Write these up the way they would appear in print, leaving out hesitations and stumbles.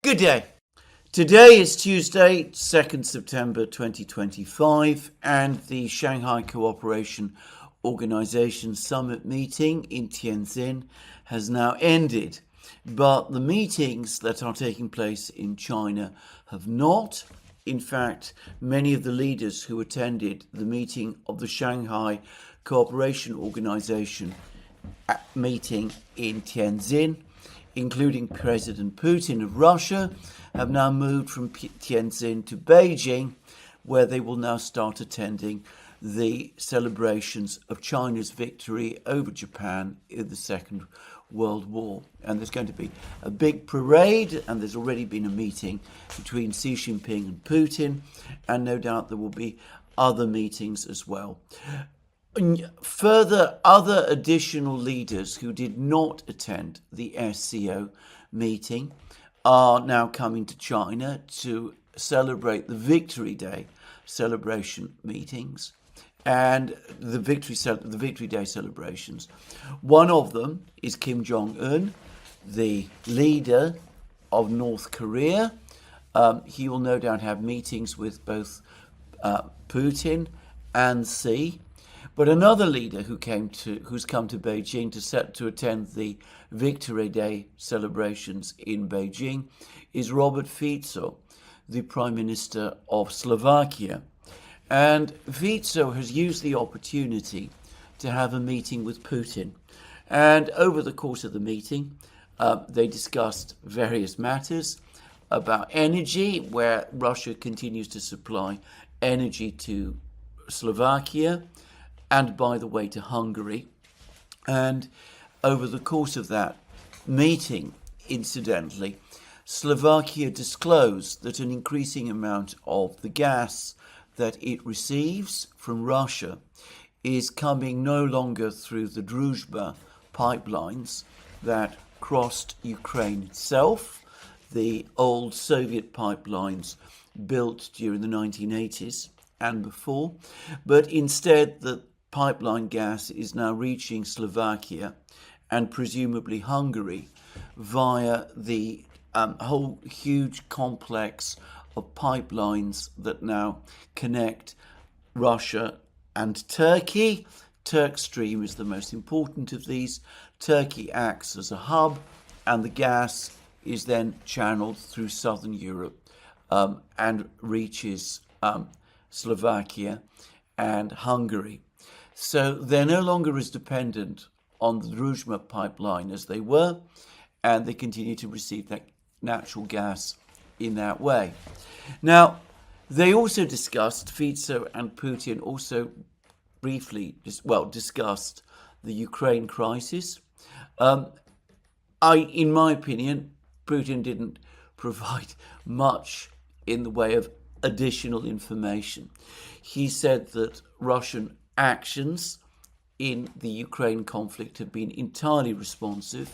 Good day. Today is Tuesday, 2nd September 2025, and the Shanghai Cooperation Organization Summit meeting in Tianjin has now ended. But the meetings that are taking place in China have not. In fact, many of the leaders who attended the meeting of the Shanghai Cooperation Organization meeting in Tianjin, including President Putin of Russia, have now moved from Tianjin to Beijing, where they will now start attending the celebrations of China's victory over Japan in the Second World War. And there's going to be a big parade, and there's already been a meeting between Xi Jinping and Putin, and no doubt there will be other meetings as well. Further, other additional leaders who did not attend the SCO meeting are now coming to China to celebrate the Victory Day celebration meetings and the Victory Day celebrations. One of them is Kim Jong-un, the leader of North Korea. He will no doubt have meetings with both Putin and Xi. But another leader who's come to Beijing to attend the Victory Day celebrations in Beijing is Robert Fico, the Prime Minister of Slovakia. And Fico has used the opportunity to have a meeting with Putin. And over the course of the meeting, they discussed various matters about energy, where Russia continues to supply energy to Slovakia, and by the way to Hungary. And over the course of that meeting, incidentally, Slovakia disclosed that an increasing amount of the gas that it receives from Russia is coming no longer through the Druzhba pipelines that crossed Ukraine itself, the old Soviet pipelines built during the 1980s and before, but instead the pipeline gas is now reaching Slovakia and presumably Hungary via the whole huge complex of pipelines that now connect Russia and Turkey. Turkstream is the most important of these. Turkey acts as a hub, and the gas is then channeled through southern Europe and reaches Slovakia and Hungary. So they're no longer as dependent on the Druzhba pipeline as they were, and they continue to receive that natural gas in that way. Now, they also discussed, Fico and Putin also briefly discussed the Ukraine crisis. In my opinion, Putin didn't provide much in the way of additional information. He said that Russian actions in the Ukraine conflict have been entirely responsive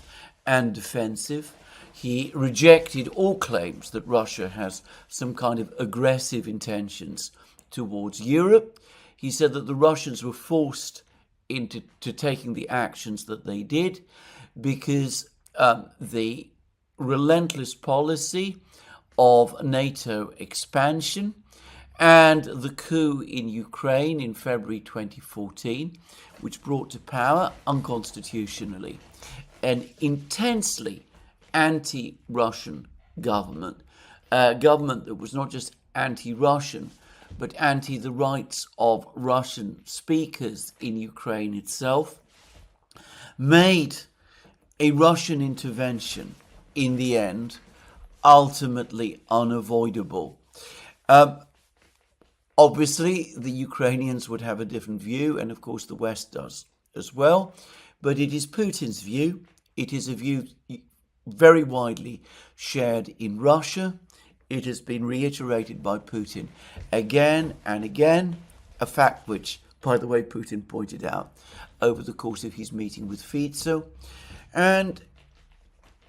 and defensive. He rejected all claims that Russia has some kind of aggressive intentions towards Europe. He said that the Russians were forced into taking the actions that they did because the relentless policy of NATO expansion and the coup in Ukraine in February 2014, which brought to power, unconstitutionally, an intensely anti-Russian government, a government that was not just anti-Russian, but anti the rights of Russian speakers in Ukraine itself, made a Russian intervention, in the end, ultimately unavoidable. Obviously, the Ukrainians would have a different view, and of course the West does as well, but it is Putin's view. It is a view very widely shared in Russia. It has been reiterated by Putin again and again, a fact which, by the way, Putin pointed out over the course of his meeting with Fico. And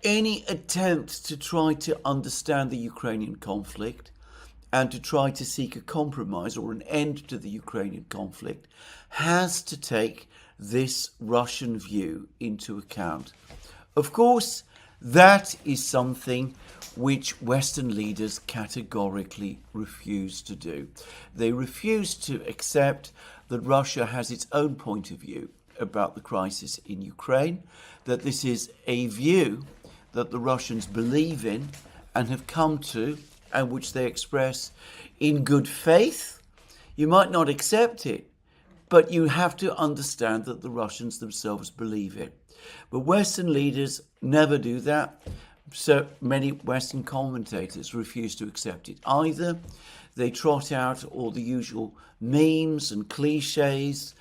any attempt to try to understand the Ukrainian conflict and to try to seek a compromise or an end to the Ukrainian conflict has to take this Russian view into account. Of course, that is something which Western leaders categorically refuse to do. They refuse to accept that Russia has its own point of view about the crisis in Ukraine, that this is a view that the Russians believe in and have come to, and which they express in good faith. You might not accept it, but you have to understand that the Russians themselves believe it. But Western leaders never do that. So many Western commentators refuse to accept it either. They trot out all the usual memes and cliches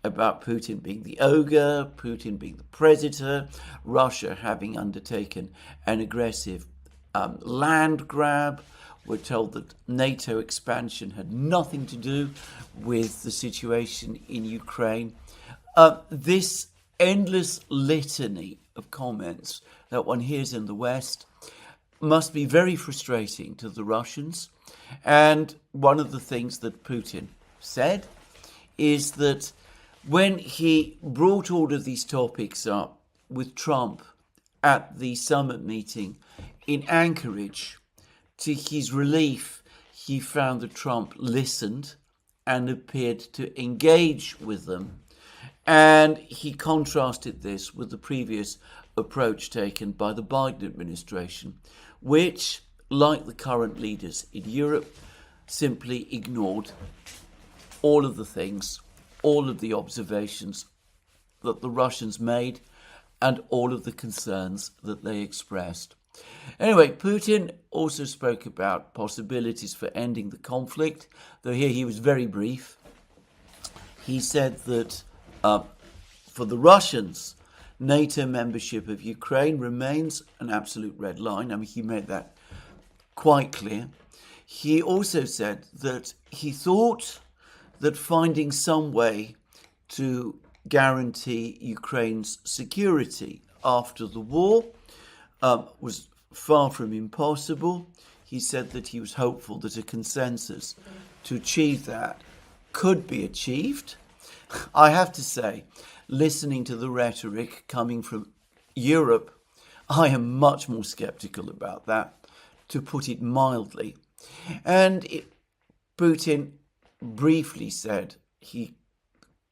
about Putin being the ogre, Putin being the predator, Russia having undertaken an aggressive land grab. We're told that NATO expansion had nothing to do with the situation in Ukraine. This endless litany of comments that one hears in the West must be very frustrating to the Russians. And one of the things that Putin said is that when he brought all of these topics up with Trump at the summit meeting in Anchorage, to his relief, he found that Trump listened and appeared to engage with them. And he contrasted this with the previous approach taken by the Biden administration, which, like the current leaders in Europe, simply ignored all of the things, all of the observations that the Russians made, and all of the concerns that they expressed. Anyway, Putin also spoke about possibilities for ending the conflict, though here he was very brief. He said that for the Russians, NATO membership of Ukraine remains an absolute red line. I mean, he made that quite clear. He also said that he thought that finding some way to guarantee Ukraine's security after the war was far from impossible. He said that he was hopeful that a consensus to achieve that could be achieved. I have to say, listening to the rhetoric coming from Europe, I am much more sceptical about that, to put it mildly. And Putin briefly said, he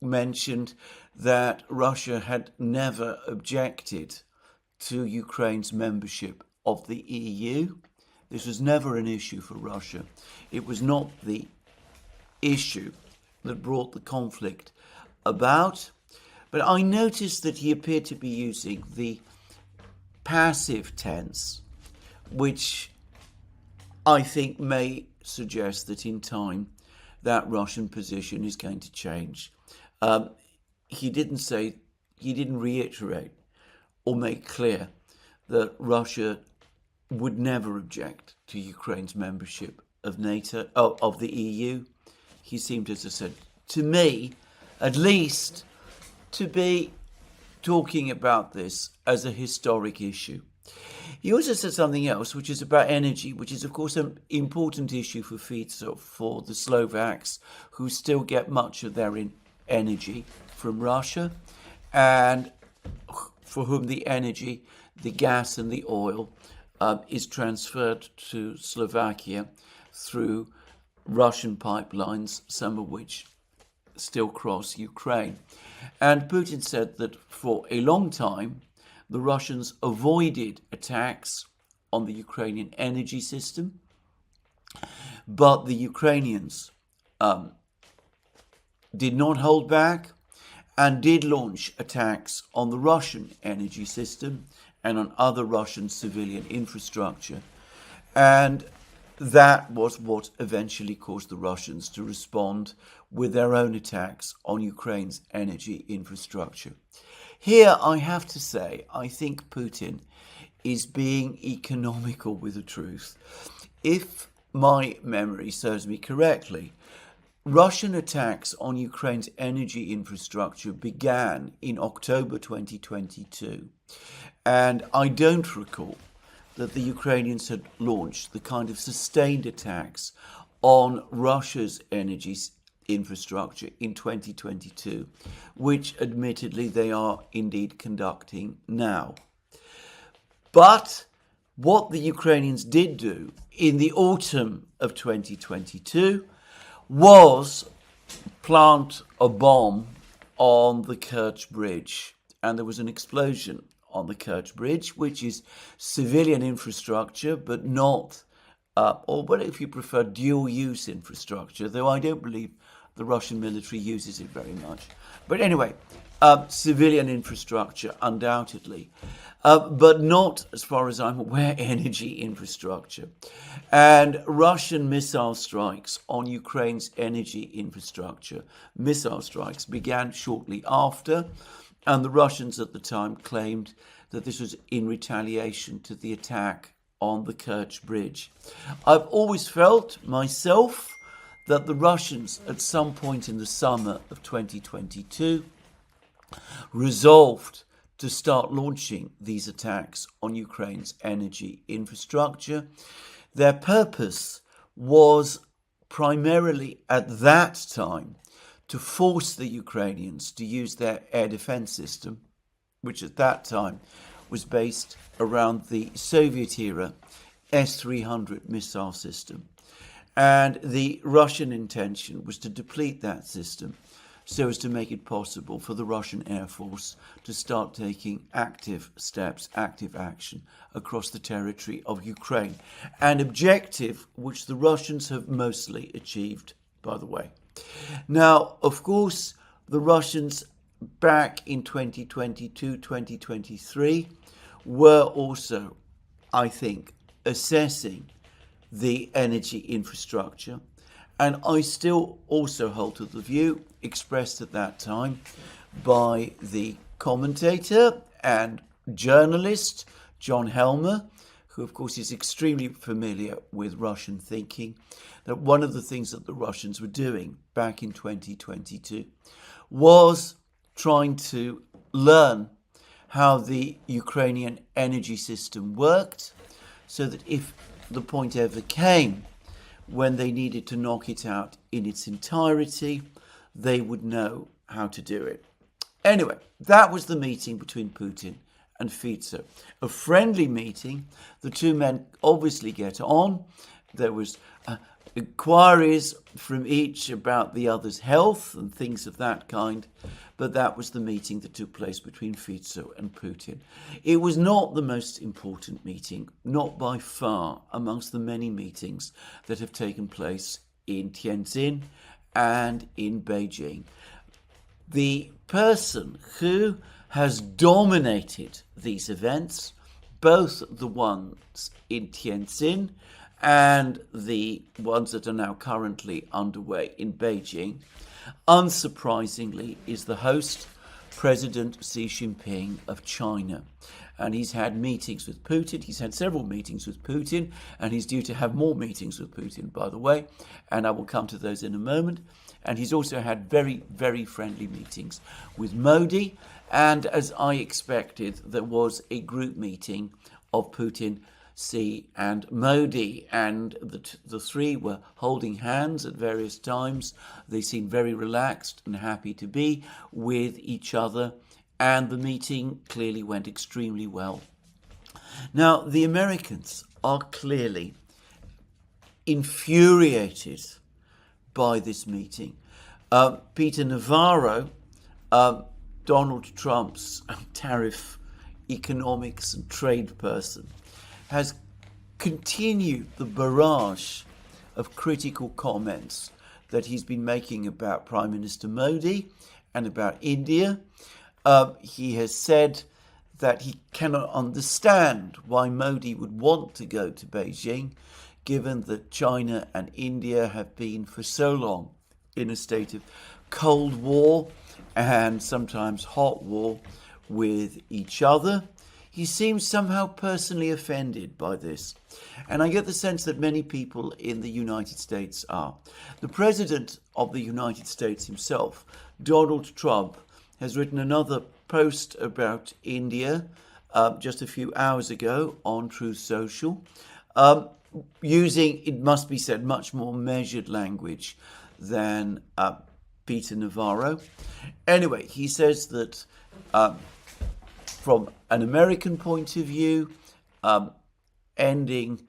mentioned that Russia had never objected to Ukraine's membership of the EU. This was never an issue for Russia. It was not the issue that brought the conflict about. But I noticed that he appeared to be using the passive tense, which I think may suggest that in time that Russian position is going to change. He didn't reiterate or make clear that Russia would never object to Ukraine's membership of NATO, of the EU. He seemed, as I said, to me, at least, to be talking about this as a historic issue. He also said something else, which is about energy, which is, of course, an important issue for the Slovaks, who still get much of their energy from Russia, and for whom the energy, the gas and the oil, is transferred to Slovakia through Russian pipelines, some of which still cross Ukraine. And Putin said that for a long time, the Russians avoided attacks on the Ukrainian energy system, but the Ukrainians did not hold back and did launch attacks on the Russian energy system and on other Russian civilian infrastructure. And that was what eventually caused the Russians to respond with their own attacks on Ukraine's energy infrastructure. Here, I have to say, I think Putin is being economical with the truth. If my memory serves me correctly, Russian attacks on Ukraine's energy infrastructure began in October 2022. And I don't recall that the Ukrainians had launched the kind of sustained attacks on Russia's energy infrastructure in 2022, which admittedly they are indeed conducting now. But what the Ukrainians did do in the autumn of 2022 was plant a bomb on the Kerch Bridge. And there was an explosion on the Kerch Bridge, which is civilian infrastructure, but not, or but if you prefer, dual-use infrastructure, though I don't believe the Russian military uses it very much. But anyway, civilian infrastructure, undoubtedly, but not, as far as I'm aware, energy infrastructure. And Russian missile strikes on Ukraine's energy infrastructure, missile strikes, began shortly after, and the Russians at the time claimed that this was in retaliation to the attack on the Kerch Bridge. I've always felt myself that the Russians, at some point in the summer of 2022, resolved to start launching these attacks on Ukraine's energy infrastructure. Their purpose was primarily at that time to force the Ukrainians to use their air defense system, which at that time was based around the Soviet-era S-300 missile system. And the Russian intention was to deplete that system so as to make it possible for the Russian Air Force to start taking active steps, active action across the territory of Ukraine. An objective which the Russians have mostly achieved, by the way. Now, of course, the Russians back in 2022, 2023 were also, I think, assessing the energy infrastructure. And I still also hold to the view expressed at that time by the commentator and journalist John Helmer, who of course is extremely familiar with Russian thinking, that one of the things that the Russians were doing back in 2022 was trying to learn how the Ukrainian energy system worked, so that if the point ever came when they needed to knock it out in its entirety, they would know how to do it. Anyway, that was the meeting between Putin and Fico. A friendly meeting. The two men obviously get on. There was inquiries from each about the other's health and things of that kind, but that was the meeting that took place between Fico and Putin. It was not the most important meeting, not by far, amongst the many meetings that have taken place in Tianjin and in Beijing. The person who has dominated these events, both the ones in Tianjin and the ones that are now currently underway in Beijing, unsurprisingly, is the host, President Xi Jinping of China. And he's had meetings with Putin. He's had several meetings with Putin, and he's due to have more meetings with Putin, by the way, and I will come to those in a moment. And he's also had very, very friendly meetings with Modi. And as I expected, there was a group meeting of Putin, Xi and Modi, and the three were holding hands at various times. They seemed very relaxed and happy to be with each other, and the meeting clearly went extremely well. Now, the Americans are clearly infuriated by this meeting. Peter Navarro, Donald Trump's tariff economics and trade person, has continued the barrage of critical comments that he's been making about Prime Minister Modi and about India. He has said that he cannot understand why Modi would want to go to Beijing, given that China and India have been for so long in a state of Cold War and sometimes hot war with each other. He seems somehow personally offended by this. And I get the sense that many people in the United States are. The President of the United States himself, Donald Trump, has written another post about India just a few hours ago on Truth Social, using, it must be said, much more measured language than Peter Navarro. Anyway, he says that from an American point of view, ending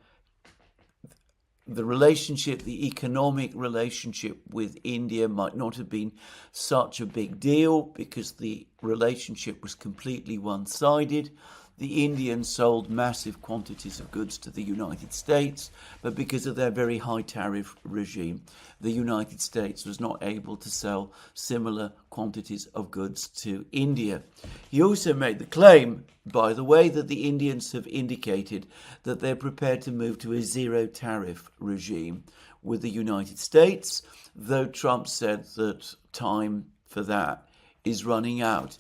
the relationship, the economic relationship with India might not have been such a big deal because the relationship was completely one-sided. The Indians sold massive quantities of goods to the United States, but because of their very high tariff regime, the United States was not able to sell similar quantities of goods to India. He also made the claim, by the way, that the Indians have indicated that they're prepared to move to a zero tariff regime with the United States, though Trump said that time for that is running out.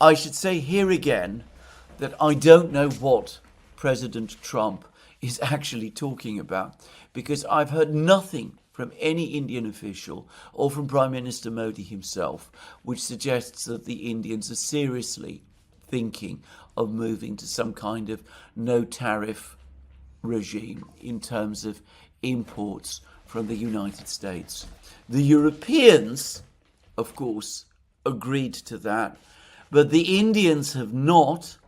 I should say here again that I don't know what President Trump is actually talking about, because I've heard nothing from any Indian official or from Prime Minister Modi himself which suggests that the Indians are seriously thinking of moving to some kind of no tariff regime in terms of imports from the United States. The Europeans, of course, agreed to that, but the Indians have not.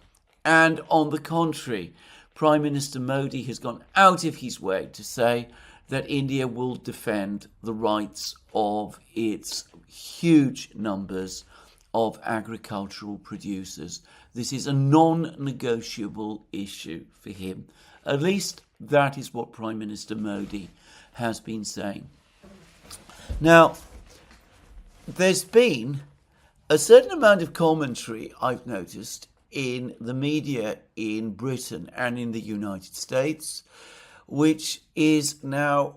And on the contrary, Prime Minister Modi has gone out of his way to say that India will defend the rights of its huge numbers of agricultural producers. This is a non-negotiable issue for him. At least that is what Prime Minister Modi has been saying. Now, there's been a certain amount of commentary, I've noticed, in the media in Britain and in the United States, which is now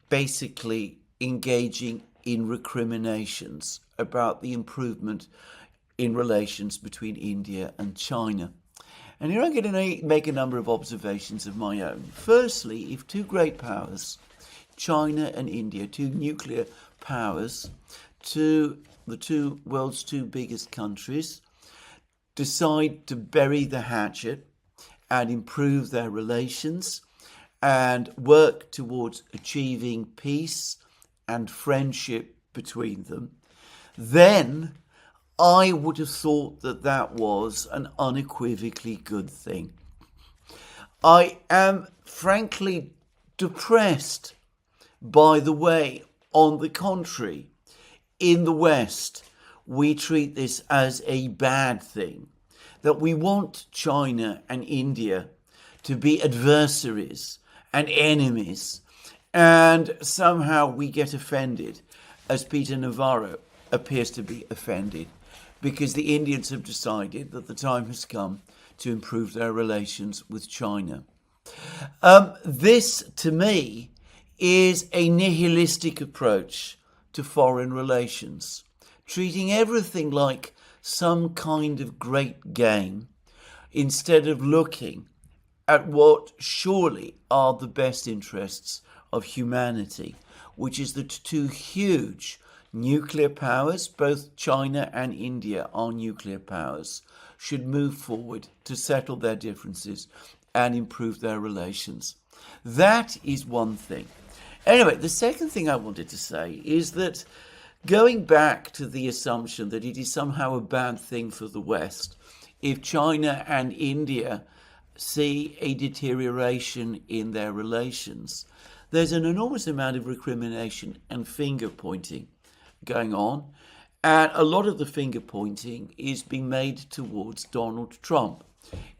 basically engaging in recriminations about the improvement in relations between India and China. And here I'm going to make a number of observations of my own. Firstly, if two great powers, China and India, two nuclear powers, the world's two biggest countries, decide to bury the hatchet and improve their relations and work towards achieving peace and friendship between them, then I would have thought that that was an unequivocally good thing. I am frankly depressed by the way, on the contrary, in the West, we treat this as a bad thing, that we want China and India to be adversaries and enemies, and somehow we get offended, as Peter Navarro appears to be offended, because the Indians have decided that the time has come to improve their relations with China. This, to me, is a nihilistic approach to foreign relations, treating everything like some kind of great game instead of looking at what surely are the best interests of humanity, which is that two huge nuclear powers, both China and India are nuclear powers, should move forward to settle their differences and improve their relations. That is one thing. Anyway, the second thing I wanted to say is that going back to the assumption that it is somehow a bad thing for the West if China and India see a deterioration in their relations, there's an enormous amount of recrimination and finger pointing going on, and a lot of the finger pointing is being made towards Donald Trump.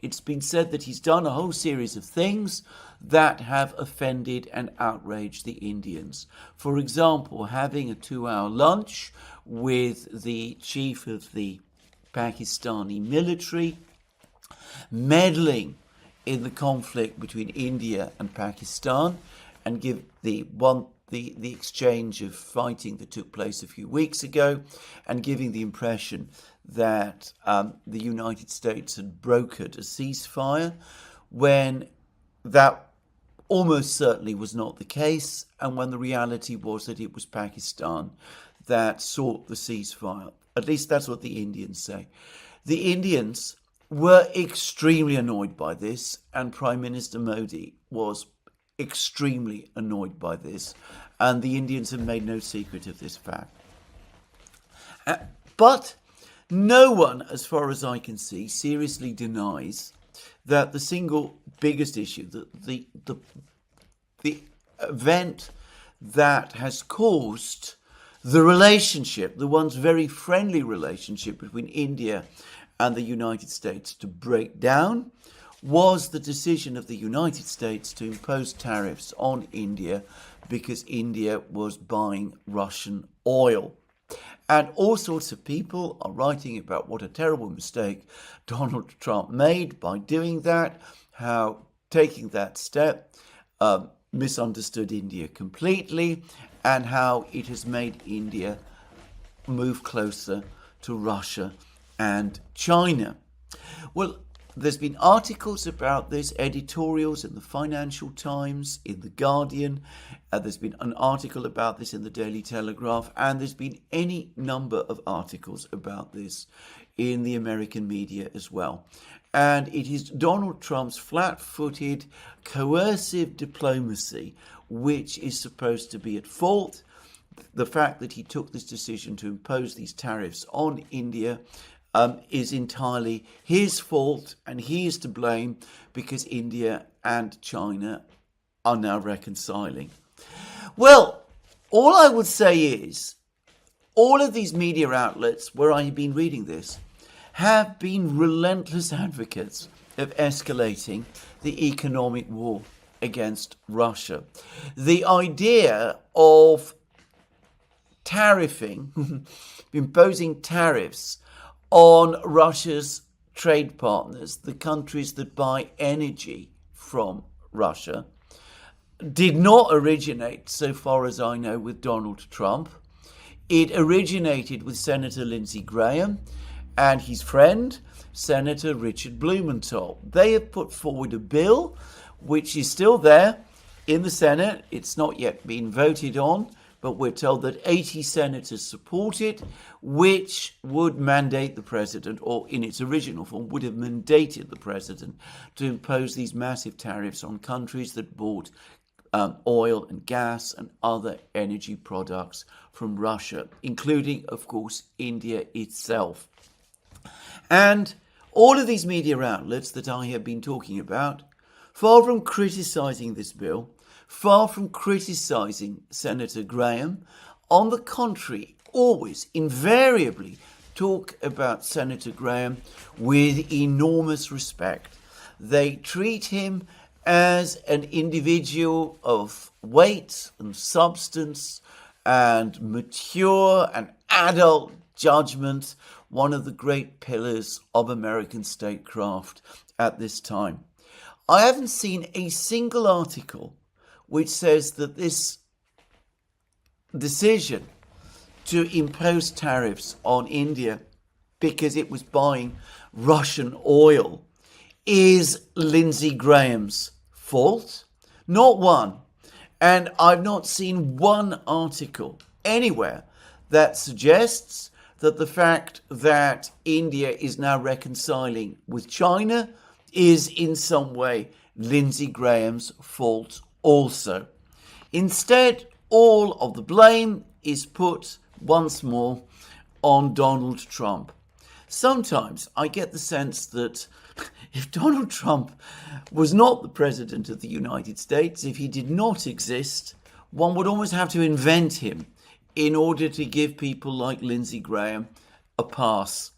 It's been said that he's done a whole series of things that have offended and outraged the Indians. For example, having a 2-hour lunch with the chief of the Pakistani military, meddling in the conflict between India and Pakistan, and give the exchange of fighting that took place a few weeks ago, and giving the impression that the United States had brokered a ceasefire, when that almost certainly was not the case, and when the reality was that it was Pakistan that sought the ceasefire. At least that's what the Indians say. The Indians were extremely annoyed by this, and Prime Minister Modi was extremely annoyed by this, and the Indians have made no secret of this fact. But no one, as far as I can see, seriously denies that the single biggest issue, the event that has caused the relationship, the once very friendly relationship between India and the United States to break down, was the decision of the United States to impose tariffs on India because India was buying Russian oil. And all sorts of people are writing about what a terrible mistake Donald Trump made by doing that, how taking that step misunderstood India completely, and how it has made India move closer to Russia and China. Well, there's been articles about this, editorials in the Financial Times, in The Guardian. There's been an article about this in the Daily Telegraph, and there's been any number of articles about this in the American media as well. And it is Donald Trump's flat-footed, coercive diplomacy which is supposed to be at fault. The fact that he took this decision to impose these tariffs on India is entirely his fault, and he is to blame because India and China are now reconciling. Well, all I would say is all of these media outlets where I've been reading this have been relentless advocates of escalating the economic war against Russia. The idea of tariffing, imposing tariffs on Russia's trade partners, the countries that buy energy from Russia, did not originate, so far as I know, with Donald Trump. It originated with Senator Lindsey Graham and his friend, Senator Richard Blumenthal. They have put forward a bill which is still there in the Senate. It's not yet been voted on, but we're told that 80 senators support it, which would mandate the president, or in its original form, would have mandated the president to impose these massive tariffs on countries that bought oil and gas and other energy products from Russia, including, of course, India itself. And all of these media outlets that I have been talking about, far from criticising this bill, far from criticising Senator Graham, on the contrary, always, invariably talk about Senator Graham with enormous respect. They treat him as an individual of weight and substance and mature and adult judgment, one of the great pillars of American statecraft at this time. I haven't seen a single article which says that this decision to impose tariffs on India because it was buying Russian oil is Lindsey Graham's fault. Not one. And I've not seen one article anywhere that suggests that the fact that India is now reconciling with China is in some way Lindsey Graham's fault also. Instead, all of the blame is put once more on Donald Trump. Sometimes I get the sense that if Donald Trump was not the president of the United States, if he did not exist, one would almost have to invent him in order to give people like Lindsey Graham a pass.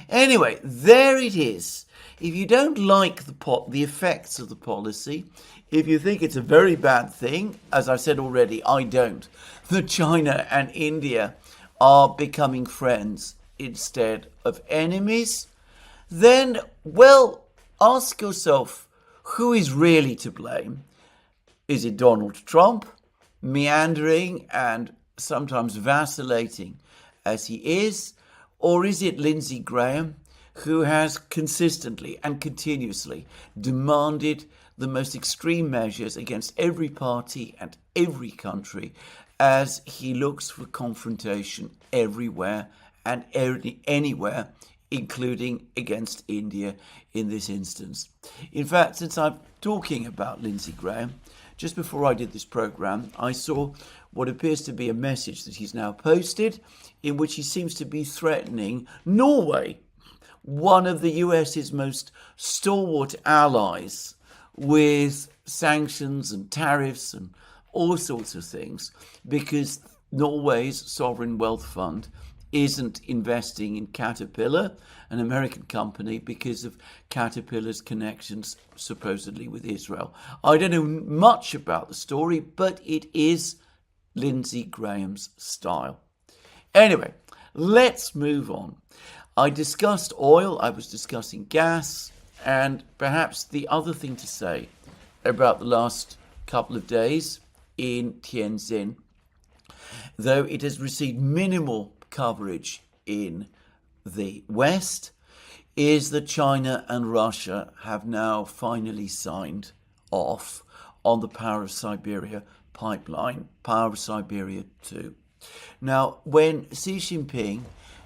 Anyway, there it is. If you don't like the effects of the policy, if you think it's a very bad thing, as I said already, I don't, that China and India are becoming friends instead of enemies, then, well, ask yourself, who is really to blame? Is it Donald Trump, meandering and sometimes vacillating as he is, or is it Lindsey Graham, who has consistently and continuously demanded the most extreme measures against every party and every country as he looks for confrontation everywhere and anywhere, including against India in this instance. In fact, since I'm talking about Lindsey Graham, just before I did this program, I saw what appears to be a message that he's now posted in which he seems to be threatening Norway one of the US's most stalwart allies with sanctions and tariffs and all sorts of things, because Norway's sovereign wealth fund isn't investing in Caterpillar, an American company, because of Caterpillar's connections supposedly with Israel. I don't know much about the story, but it is Lindsey Graham's style. Anyway, let's move on. I discussed oil, I was discussing gas, and perhaps the other thing to say about the last couple of days in Tianjin, though it has received minimal coverage in the West, is that China and Russia have now finally signed off on the Power of Siberia pipeline, Power of Siberia 2. Now, when Xi Jinping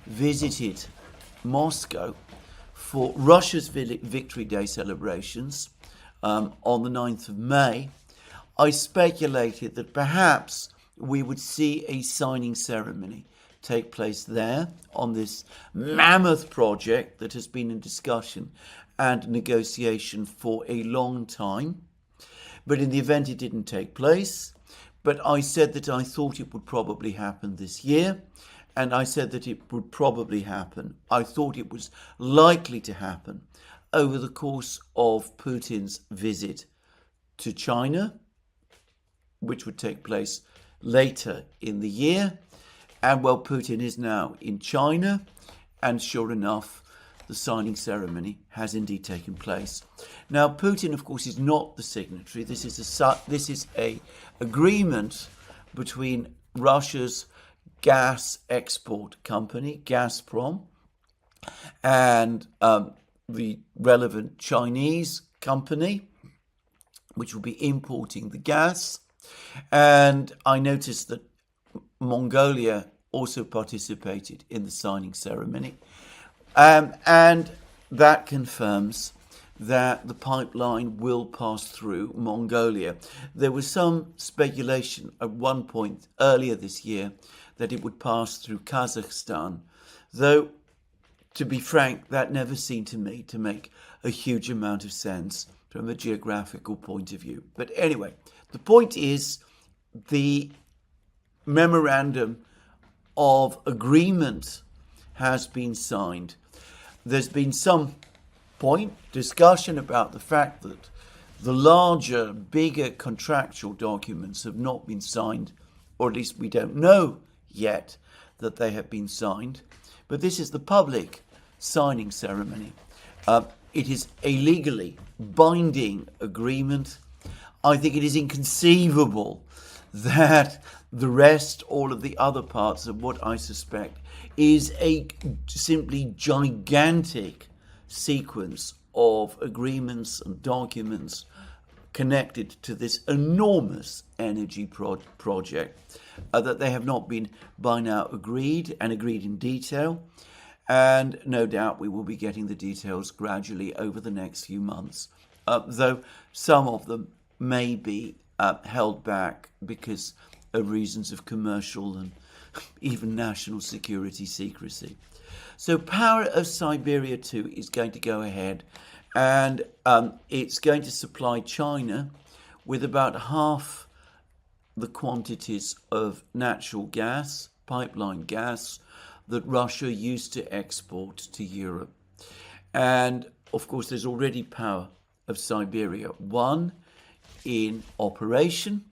visited Moscow for Russia's Victory Day celebrations on the 9th of May, I speculated that perhaps we would see a signing ceremony take place there on this mammoth project that has been in discussion and negotiation for a long time. But in the event it didn't take place. But I said that I thought it would probably happen this year. And I said that it would probably happen. I thought it was likely to happen over the course of Putin's visit to China, which would take place later in the year. And well, Putin is now in China, and sure enough, the signing ceremony has indeed taken place. Now, Putin, of course, is not the signatory. This is a agreement between Russia's gas export company, Gazprom, and the relevant Chinese company, which will be importing the gas. And I noticed that Mongolia also participated in the signing ceremony. And that confirms that the pipeline will pass through Mongolia. There was some speculation at one point earlier this year that it would pass through Kazakhstan, though, to be frank, that never seemed to me to make a huge amount of sense from a geographical point of view. But anyway, the point is the memorandum of agreement has been signed. There's been some discussion about the fact that the larger, bigger contractual documents have not been signed, or at least we don't know yet that they have been signed. But this is the public signing ceremony. It is a legally binding agreement. I think it is inconceivable that the rest, all of the other parts of what I suspect is a simply gigantic sequence of agreements and documents connected to this enormous energy project, that they have not been by now agreed in detail. And no doubt we will be getting the details gradually over the next few months, though some of them may be held back because of reasons of commercial and even national security secrecy. So Power of Siberia 2 is going to go ahead, and it's going to supply China with about half the quantities of natural gas, pipeline gas, that Russia used to export to Europe. And of course, there's already Power of Siberia 1 in operation.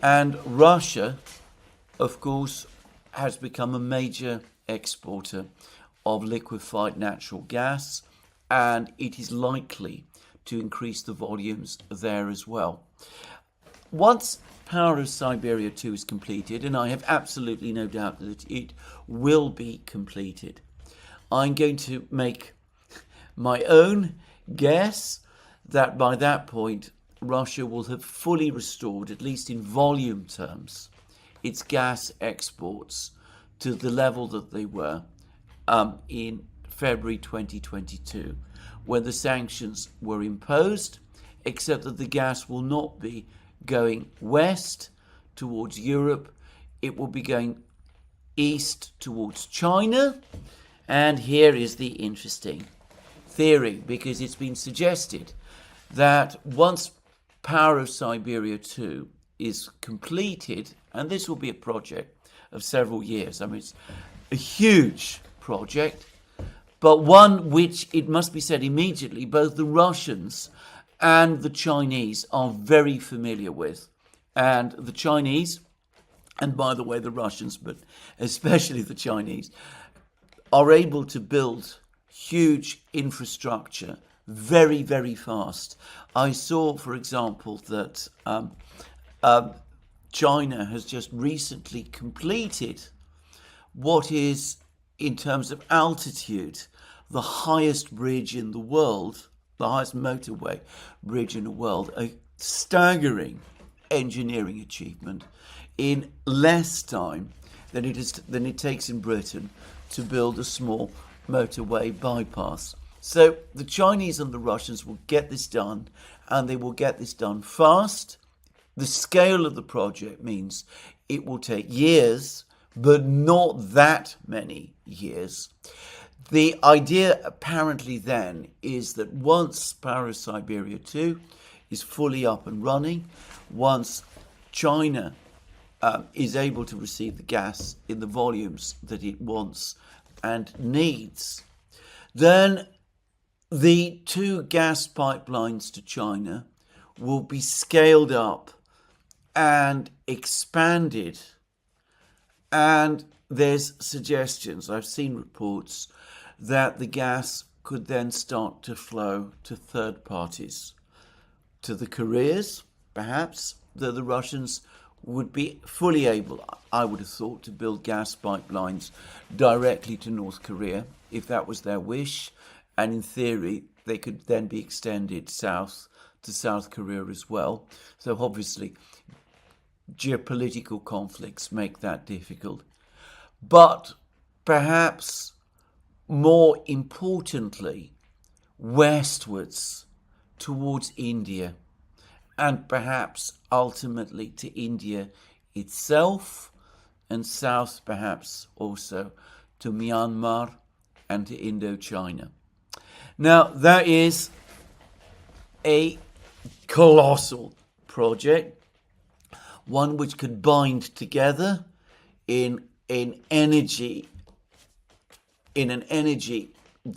And Russia, of course, has become a major exporter of liquefied natural gas, and it is likely to increase the volumes there as well. Once Power of Siberia 2 is completed, and I have absolutely no doubt that it will be completed, I'm going to make my own guess that by that point Russia will have fully restored, at least in volume terms, its gas exports to the level that they were in February 2022, when the sanctions were imposed, except that the gas will not be going west towards Europe. It will be going east towards China. And here is the interesting theory, because it's been suggested that once Power of Siberia 2 is completed, and this will be a project of several years, I mean, it's a huge project, but one which, it must be said immediately, both the Russians and the Chinese are very familiar with. And the Chinese, and by the way, the Russians, but especially the Chinese, are able to build huge infrastructure very, very fast. I saw, for example, that China has just recently completed what is, in terms of altitude, the highest bridge in the world, the highest motorway bridge in the world, a staggering engineering achievement in less time than it takes in Britain to build a small motorway bypass. So the Chinese and the Russians will get this done, and they will get this done fast. The scale of the project means it will take years, but not that many years. The idea apparently then is that once Power of Siberia 2 is fully up and running, once China is able to receive the gas in the volumes that it wants and needs, then the 2 gas pipelines to China will be scaled up and expanded. And there's suggestions, I've seen reports, that the gas could then start to flow to third parties, to the Koreas, perhaps, though the Russians would be fully able, I would have thought, to build gas pipelines directly to North Korea, if that was their wish. And in theory, they could then be extended south to South Korea as well. So obviously, geopolitical conflicts make that difficult. But perhaps more importantly, westwards towards India, and perhaps ultimately to India itself, and south perhaps also to Myanmar and to Indochina. Now, that is a colossal project, one which could bind together in an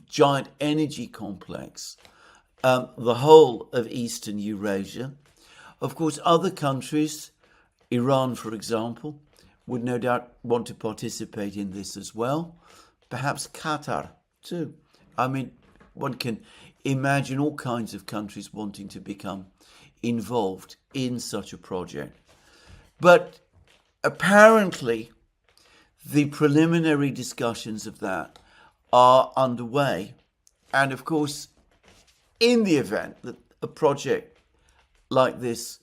giant energy complex, the whole of Eastern Eurasia. Of course, other countries, Iran, for example, would no doubt want to participate in this as well. Perhaps Qatar too. I mean, one can imagine all kinds of countries wanting to become involved in such a project. But apparently, the preliminary discussions of that are underway. And of course, in the event that a project like this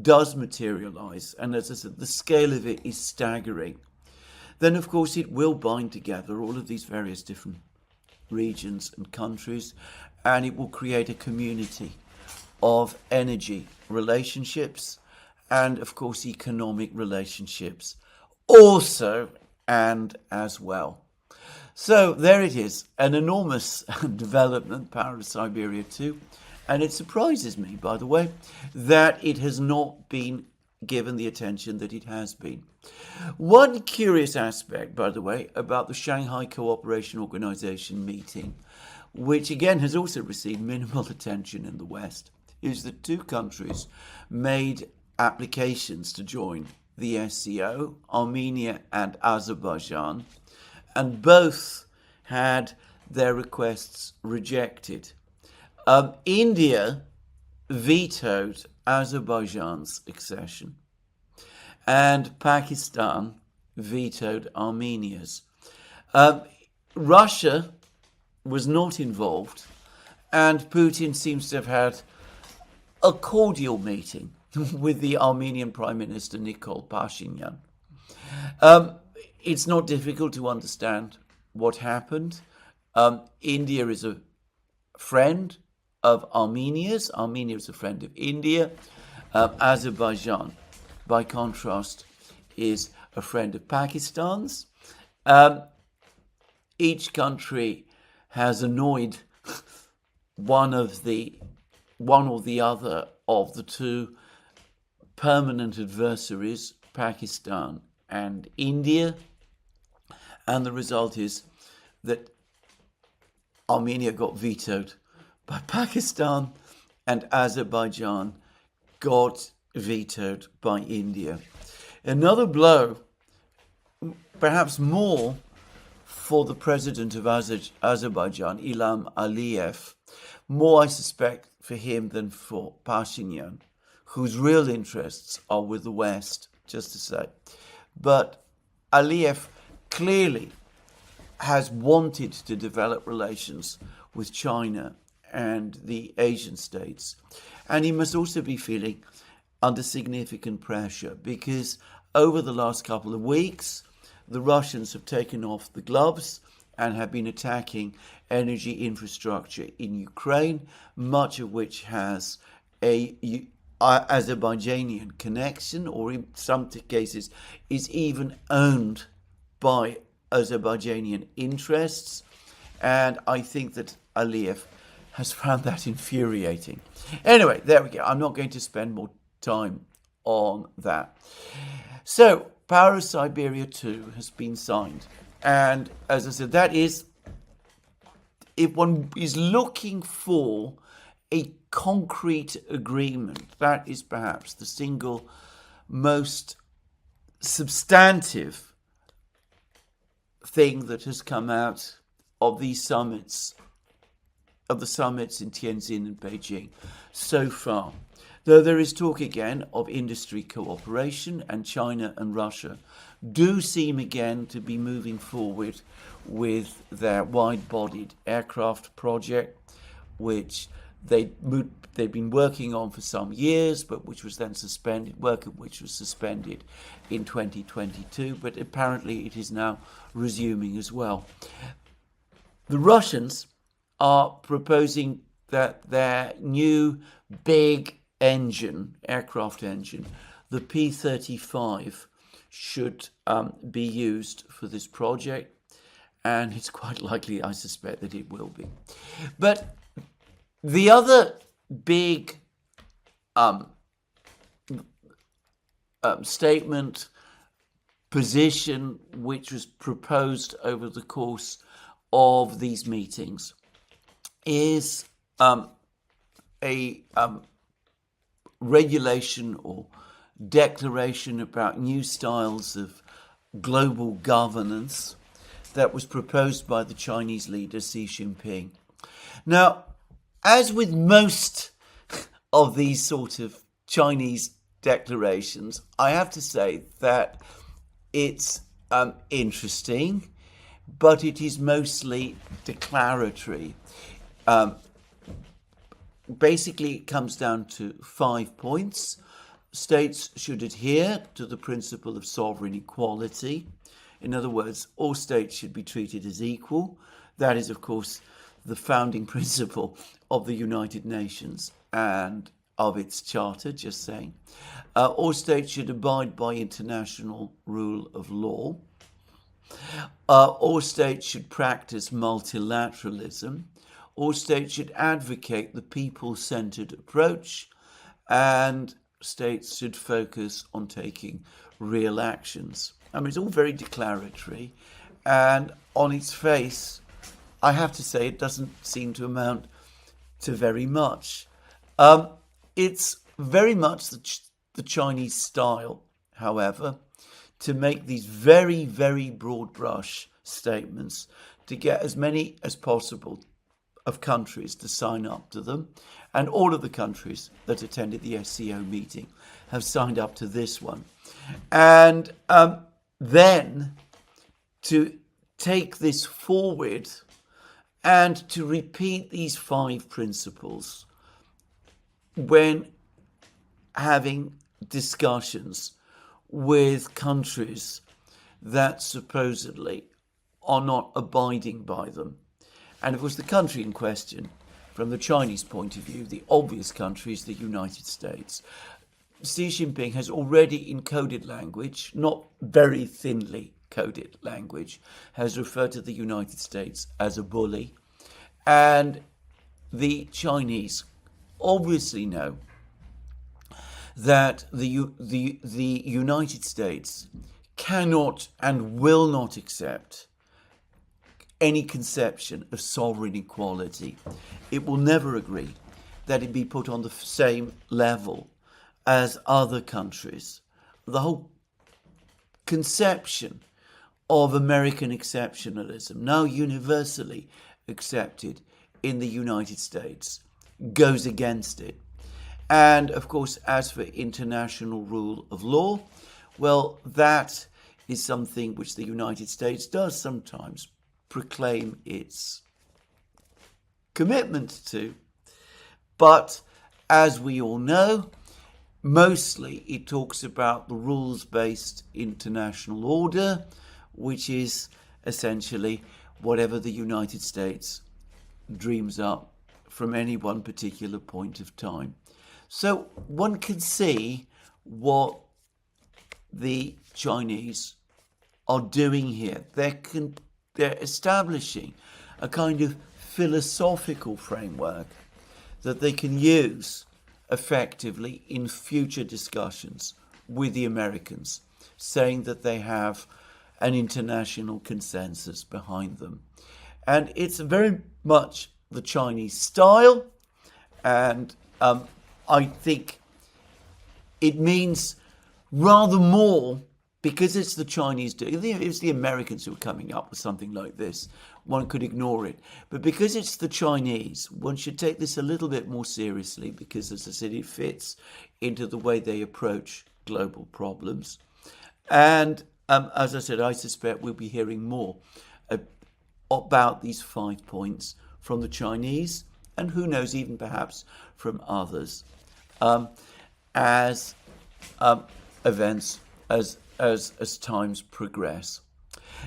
does materialize, and as I said, the scale of it is staggering, then of course it will bind together all of these various different regions and countries, and it will create a community of energy relationships and of course economic relationships also and as well. So there it is, an enormous development, Power of Siberia 2, and it surprises me, by the way, that it has not been given the attention that it has been. One curious aspect, by the way, about the Shanghai Cooperation Organization meeting, which again has also received minimal attention in the West, is that 2 countries made applications to join the SCO, Armenia and Azerbaijan, and both had their requests rejected. India vetoed Azerbaijan's accession, and Pakistan vetoed Armenia's. Russia was not involved, and Putin seems to have had a cordial meeting with the Armenian Prime Minister Nikol Pashinyan. It's not difficult to understand what happened. India is a friend of Armenia's. Armenia is a friend of India. Azerbaijan, by contrast, is a friend of Pakistan's. Each country has annoyed one or the other of the two permanent adversaries, Pakistan and India, and the result is that Armenia got vetoed by Pakistan and Azerbaijan got vetoed by India. Another blow, perhaps more, for the president of Azerbaijan, Ilham Aliyev. More, I suspect, for him than for Pashinyan, whose real interests are with the West, just to say. But Aliyev clearly has wanted to develop relations with China and the Asian states. And he must also be feeling under significant pressure because over the last couple of weeks, the Russians have taken off the gloves and have been attacking energy infrastructure in Ukraine, much of which has a Azerbaijani connection, or in some cases is even owned by Azerbaijani interests. And I think that Aliyev has found that infuriating. Anyway, there we go. I'm not going to spend more time on that. So, Power of Siberia 2 has been signed. And as I said, that is, if one is looking for a concrete agreement, that is perhaps the single most substantive thing that has come out of these summits, of the summits in Tianjin and Beijing so far. Though there is talk again of industry cooperation, and China and Russia do seem again to be moving forward with their wide-bodied aircraft project, which they've been working on for some years, but which was then suspended, work of which was suspended in 2022, but apparently it is now resuming as well. The Russians are proposing that their new big engine, aircraft engine, the P-35, should be used for this project, and it's quite likely, I suspect, that it will be. But the other big statement, position, which was proposed over the course of these meetings is a regulation or declaration about new styles of global governance that was proposed by the Chinese leader Xi Jinping. Now, as with most of these sort of Chinese declarations, I have to say that it's interesting, but it is mostly declaratory. Basically, it comes down to 5 points. States should adhere to the principle of sovereign equality. In other words, all states should be treated as equal. That is, of course, the founding principle of the United Nations and of its charter, just saying. All states should abide by international rule of law. All states should practice multilateralism. All states should advocate the people-centered approach, and states should focus on taking real actions. I mean, it's all very declaratory, and on its face, I have to say it doesn't seem to amount to very much. It's very much the Chinese style, however, to make these very, very broad brush statements to get as many as possible of countries to sign up to them. And all of the countries that attended the SCO meeting have signed up to this one. And then to take this forward and to repeat these 5 principles when having discussions with countries that supposedly are not abiding by them. And of course, the country in question, from the Chinese point of view, the obvious country is the United States. Xi Jinping has already, in coded language, not very thinly coded language, has referred to the United States as a bully. And the Chinese obviously know that the United States cannot and will not accept any conception of sovereign equality. It will never agree that it be put on the same level as other countries. The whole conception of American exceptionalism, now universally accepted in the United States, goes against it. And of course, as for international rule of law, well, that is something which the United States does sometimes proclaim its commitment to. But as we all know, mostly it talks about the rules-based international order, which is essentially whatever the United States dreams up from any one particular point of time. So one can see what the Chinese are doing here. They're establishing a kind of philosophical framework that they can use effectively in future discussions with the Americans, saying that they have an international consensus behind them. And it's very much the Chinese style, and I think it means rather more, because it's the Chinese doing it. If it's the Americans who are coming up with something like this, one could ignore it. But because it's the Chinese, one should take this a little bit more seriously, because, as I said, it fits into the way they approach global problems. And as I said, I suspect we'll be hearing more about these 5 points from the Chinese, and who knows, even perhaps from others, as events, as times progress.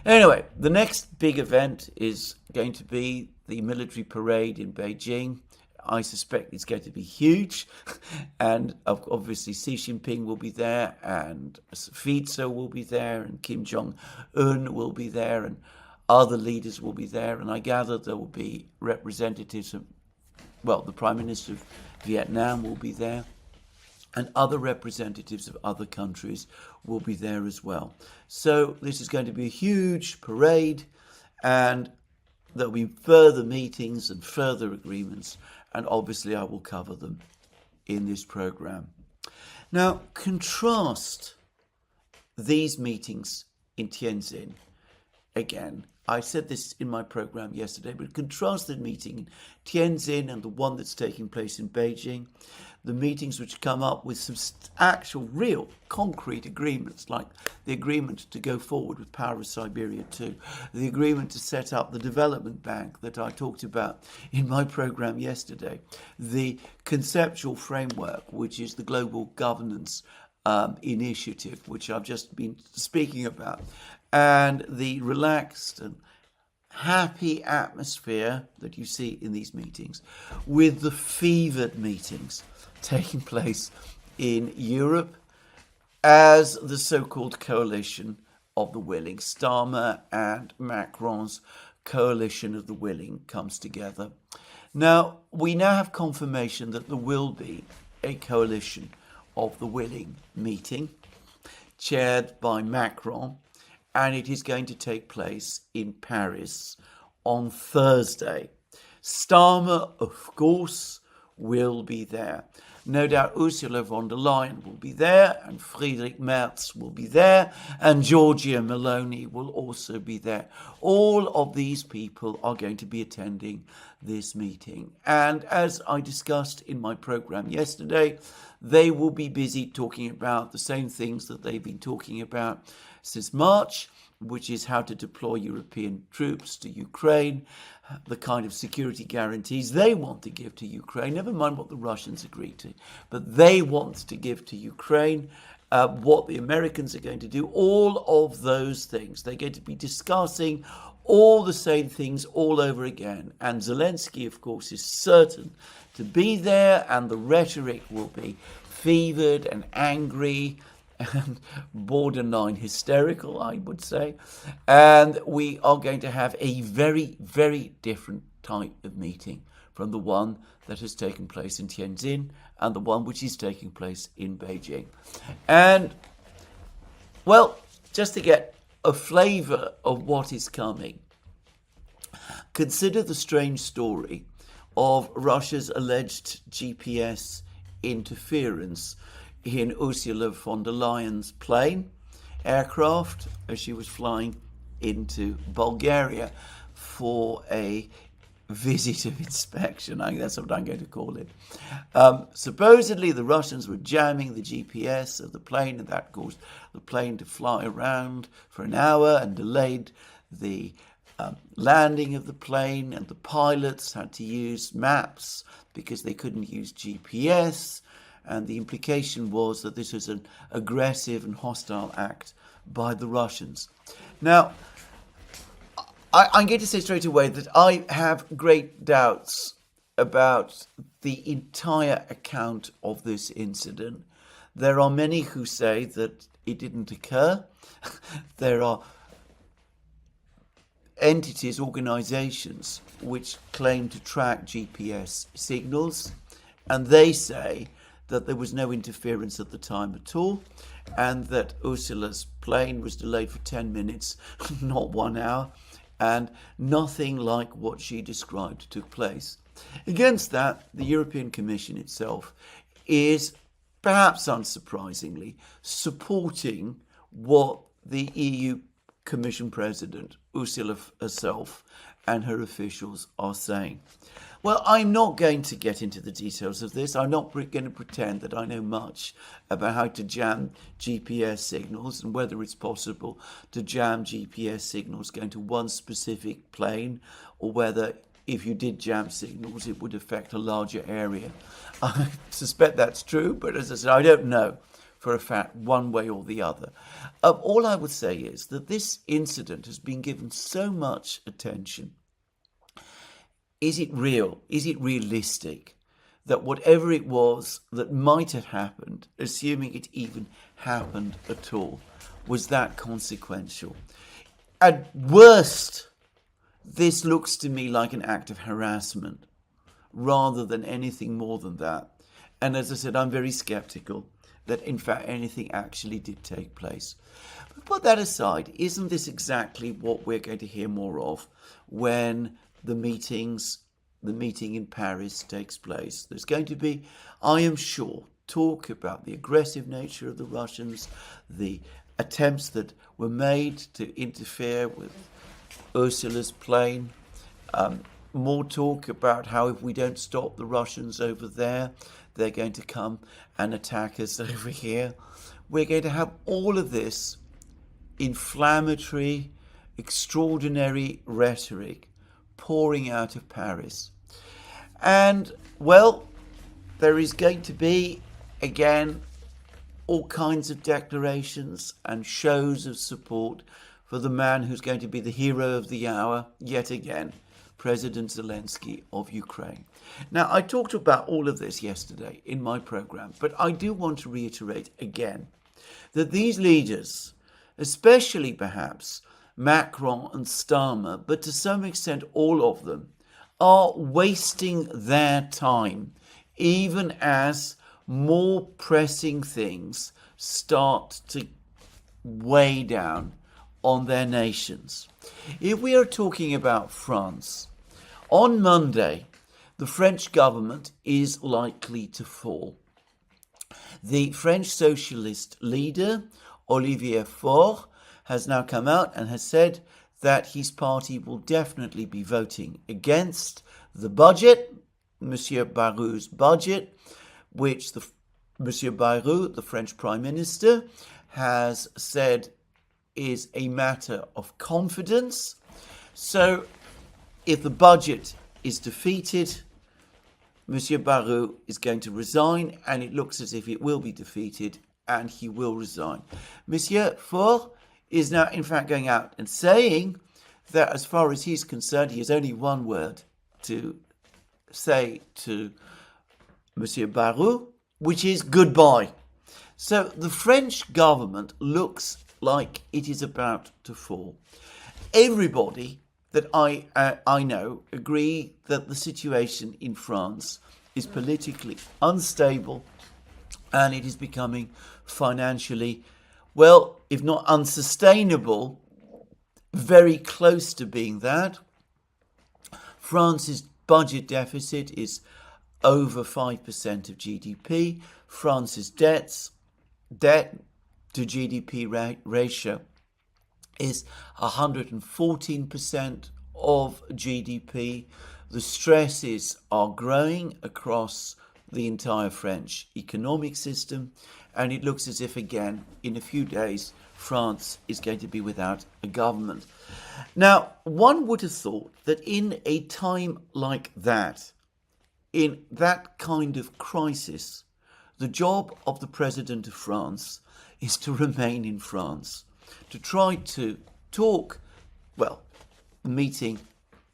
Anyway, the next big event is going to be the military parade in Beijing. I suspect it's going to be huge, and obviously Xi Jinping will be there, and Fico will be there, and Kim Jong-un will be there, and other leaders will be there, and I gather there will be representatives of, well, the Prime Minister of Vietnam will be there, and other representatives of other countries will be there as well. So this is going to be a huge parade, and there'll be further meetings and further agreements, and obviously I will cover them in this program. Now, contrast these meetings in Tianjin. Again, I said this in my program yesterday, but contrast the meeting in Tianjin and the one that's taking place in Beijing. The meetings which come up with some actual, real, concrete agreements, like the agreement to go forward with Power of Siberia 2, the agreement to set up the development bank that I talked about in my program yesterday, the conceptual framework, which is the global governance initiative, which I've just been speaking about, and the relaxed and happy atmosphere that you see in these meetings, with the fevered meetings taking place in Europe as the so-called coalition of the willing, Starmer and Macron's coalition of the willing, comes together. Now, we now have confirmation that there will be a coalition of the willing meeting chaired by Macron, and it is going to take place in Paris on Thursday. Starmer, of course, will be there. No doubt Ursula von der Leyen will be there, and Friedrich Merz will be there, and Giorgia Meloni will also be there. All of these people are going to be attending this meeting. And as I discussed in my program yesterday, they will be busy talking about the same things that they've been talking about since March, which is how to deploy European troops to Ukraine, the kind of security guarantees they want to give to Ukraine, never mind what the Russians agree to, but they want to give to Ukraine, what the Americans are going to do, all of those things. They're going to be discussing all the same things all over again. And Zelensky, of course, is certain to be there, and the rhetoric will be fevered and angry and borderline hysterical, I would say. And we are going to have a very, very different type of meeting from the one that has taken place in Tianjin and the one which is taking place in Beijing. And, well, just to get a flavour of what is coming, consider the strange story of Russia's alleged GPS interference in Ursula von der Leyen's plane, aircraft, as she was flying into Bulgaria for a visit of inspection. I think that's what I'm going to call it. Supposedly the Russians were jamming the GPS of the plane, and that caused the plane to fly around for an hour and delayed the landing of the plane, and the pilots had to use maps because they couldn't use GPS, and the implication was that this was an aggressive and hostile act by the Russians. Now, I'm going to say straight away that I have great doubts about the entire account of this incident. There are many who say that it didn't occur. There are entities, organizations, which claim to track GPS signals, and they say that there was no interference at the time at all, and that Ursula's plane was delayed for 10 minutes, not 1 hour, and nothing like what she described took place. Against that, the European Commission itself is, perhaps unsurprisingly, supporting what the EU Commission President, Ursula herself, and her officials are saying. Well, I'm not going to get into the details of this. I'm not going to pretend that I know much about how to jam GPS signals and whether it's possible to jam GPS signals going to one specific plane, or whether if you did jam signals it would affect a larger area. I suspect that's true, but as I said, I don't know for a fact one way or the other. All I would say is that this incident has been given so much attention. Is it real? Is it realistic that whatever it was that might have happened, assuming it even happened at all, was that consequential? At worst, this looks to me like an act of harassment rather than anything more than that. And as I said, I'm very skeptical that in fact anything actually did take place. But put that aside, isn't this exactly what we're going to hear more of when the meeting in Paris takes place? There's going to be, I am sure, talk about the aggressive nature of the Russians, the attempts that were made to interfere with Ursula's plane, more talk about how if we don't stop the Russians over there, they're going to come and attack us over here. We're going to have all of this inflammatory, extraordinary rhetoric pouring out of Paris. And, well, there is going to be, again, all kinds of declarations and shows of support for the man who's going to be the hero of the hour, yet again, President Zelensky of Ukraine. Now, I talked about all of this yesterday in my program, but I do want to reiterate again that these leaders, especially perhaps Macron and Starmer, but to some extent all of them, are wasting their time, even as more pressing things start to weigh down on their nations. If we are talking about France, on Monday, the French government is likely to fall. The French socialist leader, Olivier Faure, has now come out and has said that his party will definitely be voting against the budget, Monsieur Barrou's budget, which Monsieur Barrou, the French Prime Minister, has said is a matter of confidence. So if the budget is defeated, Monsieur Barrou is going to resign, and it looks as if it will be defeated and he will resign. Monsieur Faure is now in fact going out and saying that as far as he's concerned, he has only one word to say to Monsieur Barrou, which is goodbye. So the French government looks like it is about to fall. Everybody that I know agree that the situation in France is politically unstable and it is becoming financially, well, if not unsustainable, very close to being that. France's budget deficit is over 5% of GDP. France's debt to GDP ratio is 114% of GDP. The stresses are growing across the entire French economic system, and it looks as if, again, in a few days, France is going to be without a government. Now, one would have thought that in a time like that, in that kind of crisis, the job of the President of France is to remain in France, to try to talk, well, the meeting,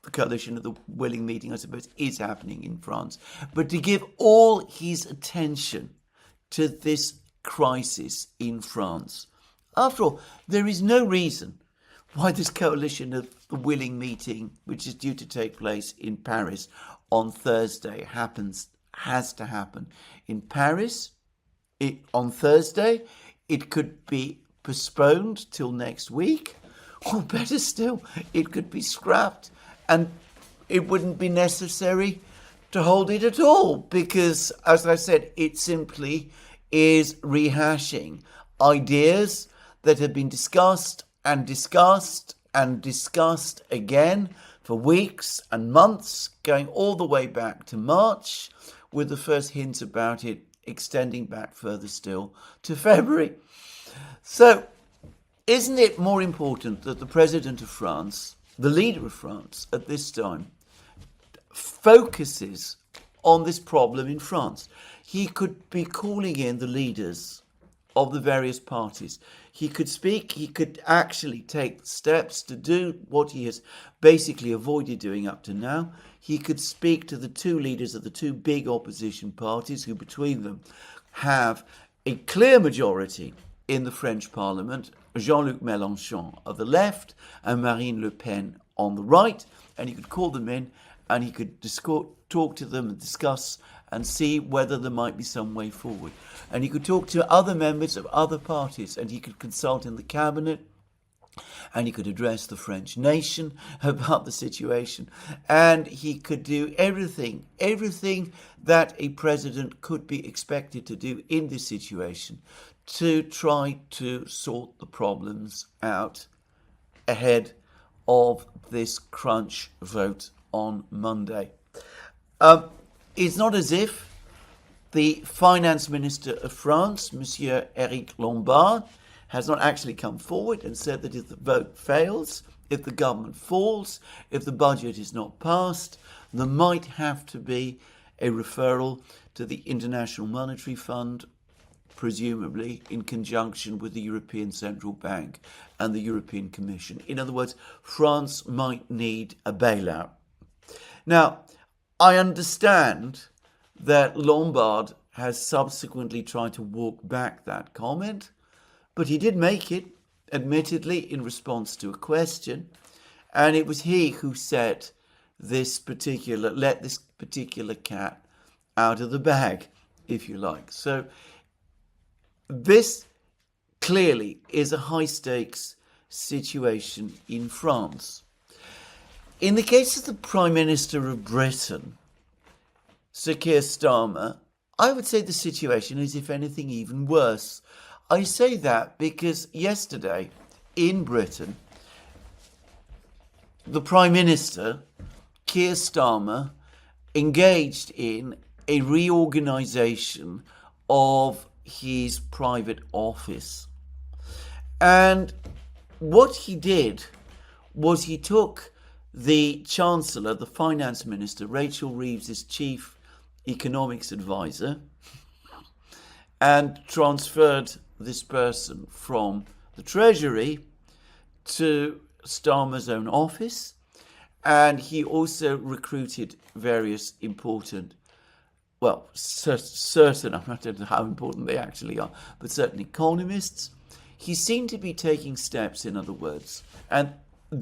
the coalition of the willing meeting, I suppose, is happening in France, but to give all his attention to this crisis in France. After all, there is no reason why this coalition of the willing meeting, which is due to take place in Paris on Thursday, has to happen in Paris on Thursday. It could be postponed till next week, or better still, it could be scrapped, and it wouldn't be necessary to hold it at all, because, as I said, it simply is rehashing ideas that have been discussed and discussed and discussed again for weeks and months, going all the way back to March, with the first hints about it extending back further still to February. So, isn't it more important that the President of France, the leader of France at this time, focuses on this problem in France? He could be calling in the leaders of the various parties. He could speak, he could actually take steps to do what he has basically avoided doing up to now. He could speak to the two leaders of the two big opposition parties, who between them have a clear majority in the French Parliament, Jean-Luc Mélenchon on the left and Marine Le Pen on the right, and he could call them in and he could talk to them and discuss and see whether there might be some way forward. And he could talk to other members of other parties, and he could consult in the cabinet, and he could address the French nation about the situation, and he could do everything that a president could be expected to do in this situation to try to sort the problems out ahead of this crunch vote on Monday. It's not as if the finance minister of France, Monsieur Eric Lombard, has not actually come forward and said that if the vote fails, if the government falls, if the budget is not passed, there might have to be a referral to the International Monetary Fund, presumably in conjunction with the European Central Bank and the European Commission. In other words, France might need a bailout. Now, I understand that Lombard has subsequently tried to walk back that comment, but he did make it, admittedly, in response to a question, and it was he who let this particular cat out of the bag, if you like. So this clearly is a high-stakes situation in France. In the case of the Prime Minister of Britain, Sir Keir Starmer, I would say the situation is, if anything, even worse. I say that because yesterday in Britain, the Prime Minister, Keir Starmer, engaged in a reorganisation of his private office. And what he did was he took the Chancellor, the Finance Minister, Rachel Reeves' chief economics advisor, and transferred this person from the Treasury to Starmer's own office. And he also recruited various important, well, certain, I don't know how important they actually are, but certain economists. He seemed to be taking steps, in other words. And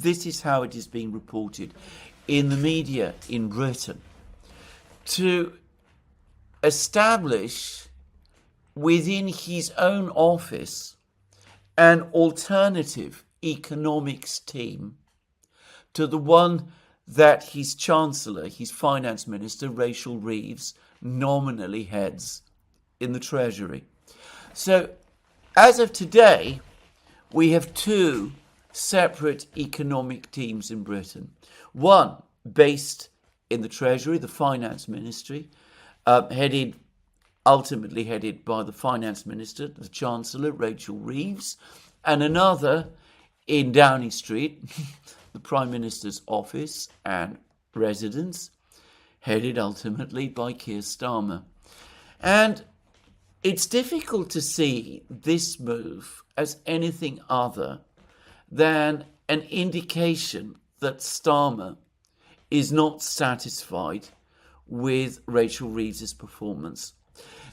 this is how it is being reported in the media in Britain, to establish within his own office an alternative economics team to the one that his Chancellor, his Finance Minister, Rachel Reeves, nominally heads in the Treasury. So, as of today, we have two separate economic teams in Britain. One based in the Treasury, the Finance Ministry, ultimately headed by the Finance Minister, the Chancellor, Rachel Reeves, and another in Downing Street, the Prime Minister's office and residence, headed ultimately by Keir Starmer. And it's difficult to see this move as anything other than an indication that Starmer is not satisfied with Rachel Reeves' performance.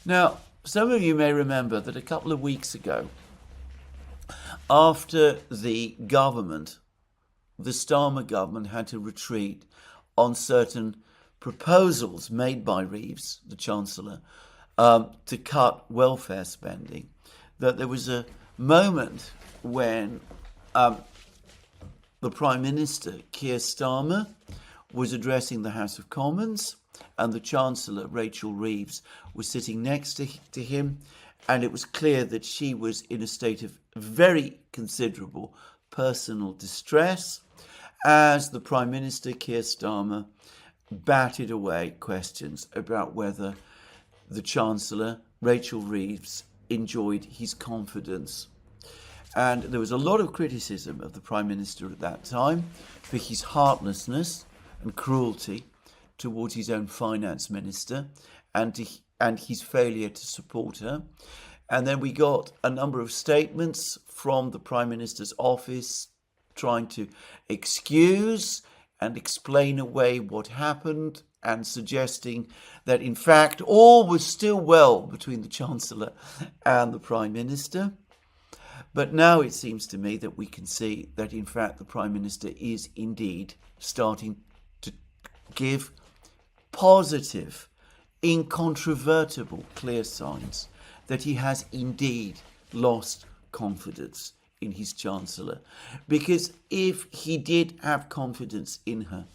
Now, some of you may remember that a couple of weeks ago, after the Starmer government had to retreat on certain proposals made by Reeves, the Chancellor, to cut welfare spending, that there was a moment when the Prime Minister, Keir Starmer, was addressing the House of Commons, and the Chancellor, Rachel Reeves, was sitting next to him, and it was clear that she was in a state of very considerable personal distress as the Prime Minister, Keir Starmer, batted away questions about whether the Chancellor, Rachel Reeves, enjoyed his confidence. And there was a lot of criticism of the Prime Minister at that time for his heartlessness and cruelty towards his own Finance Minister and his failure to support her. And then we got a number of statements from the Prime Minister's office trying to excuse and explain away what happened and suggesting that in fact all was still well between the Chancellor and the Prime Minister. But now it seems to me that we can see that in fact the Prime Minister is indeed starting to give positive, incontrovertible, clear signs that he has indeed lost confidence in his Chancellor. Because if he did have confidence in her,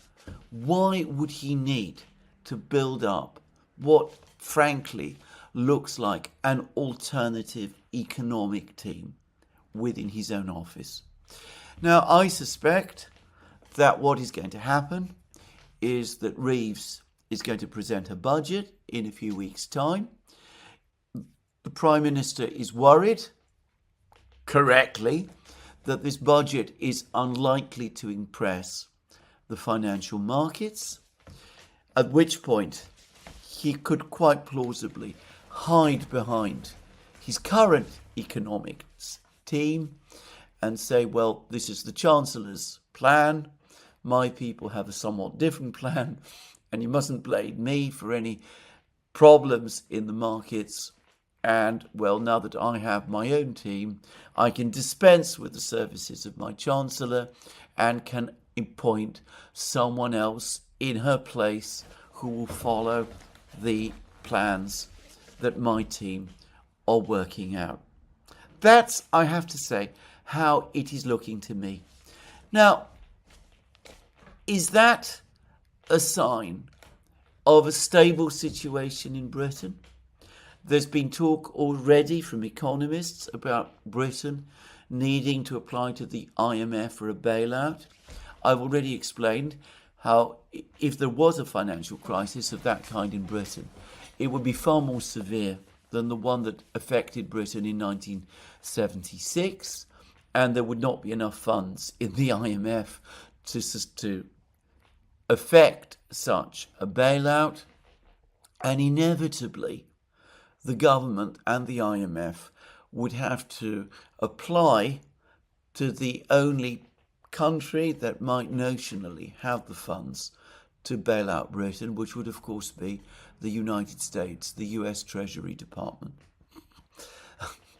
why would he need to build up what frankly looks like an alternative economic team within his own office? Now, I suspect that what is going to happen is that Reeves is going to present a budget in a few weeks' time. The Prime Minister is worried, correctly, that this budget is unlikely to impress the financial markets, at which point he could quite plausibly hide behind his current economics team and say, well, this is the Chancellor's plan, my people have a somewhat different plan, and you mustn't blame me for any problems in the markets. And, well, now that I have my own team, I can dispense with the services of my Chancellor and can appoint someone else in her place who will follow the plans that my team are working out. That's, I have to say, how it is looking to me. Now, is that a sign of a stable situation in Britain? There's been talk already from economists about Britain needing to apply to the IMF for a bailout. I've already explained how if there was a financial crisis of that kind in Britain, it would be far more severe than the one that affected Britain in 1976, and there would not be enough funds in the IMF to effect such a bailout, and inevitably the government and the IMF would have to apply to the only country that might notionally have the funds to bail out Britain, which would of course be the United States, the US Treasury Department.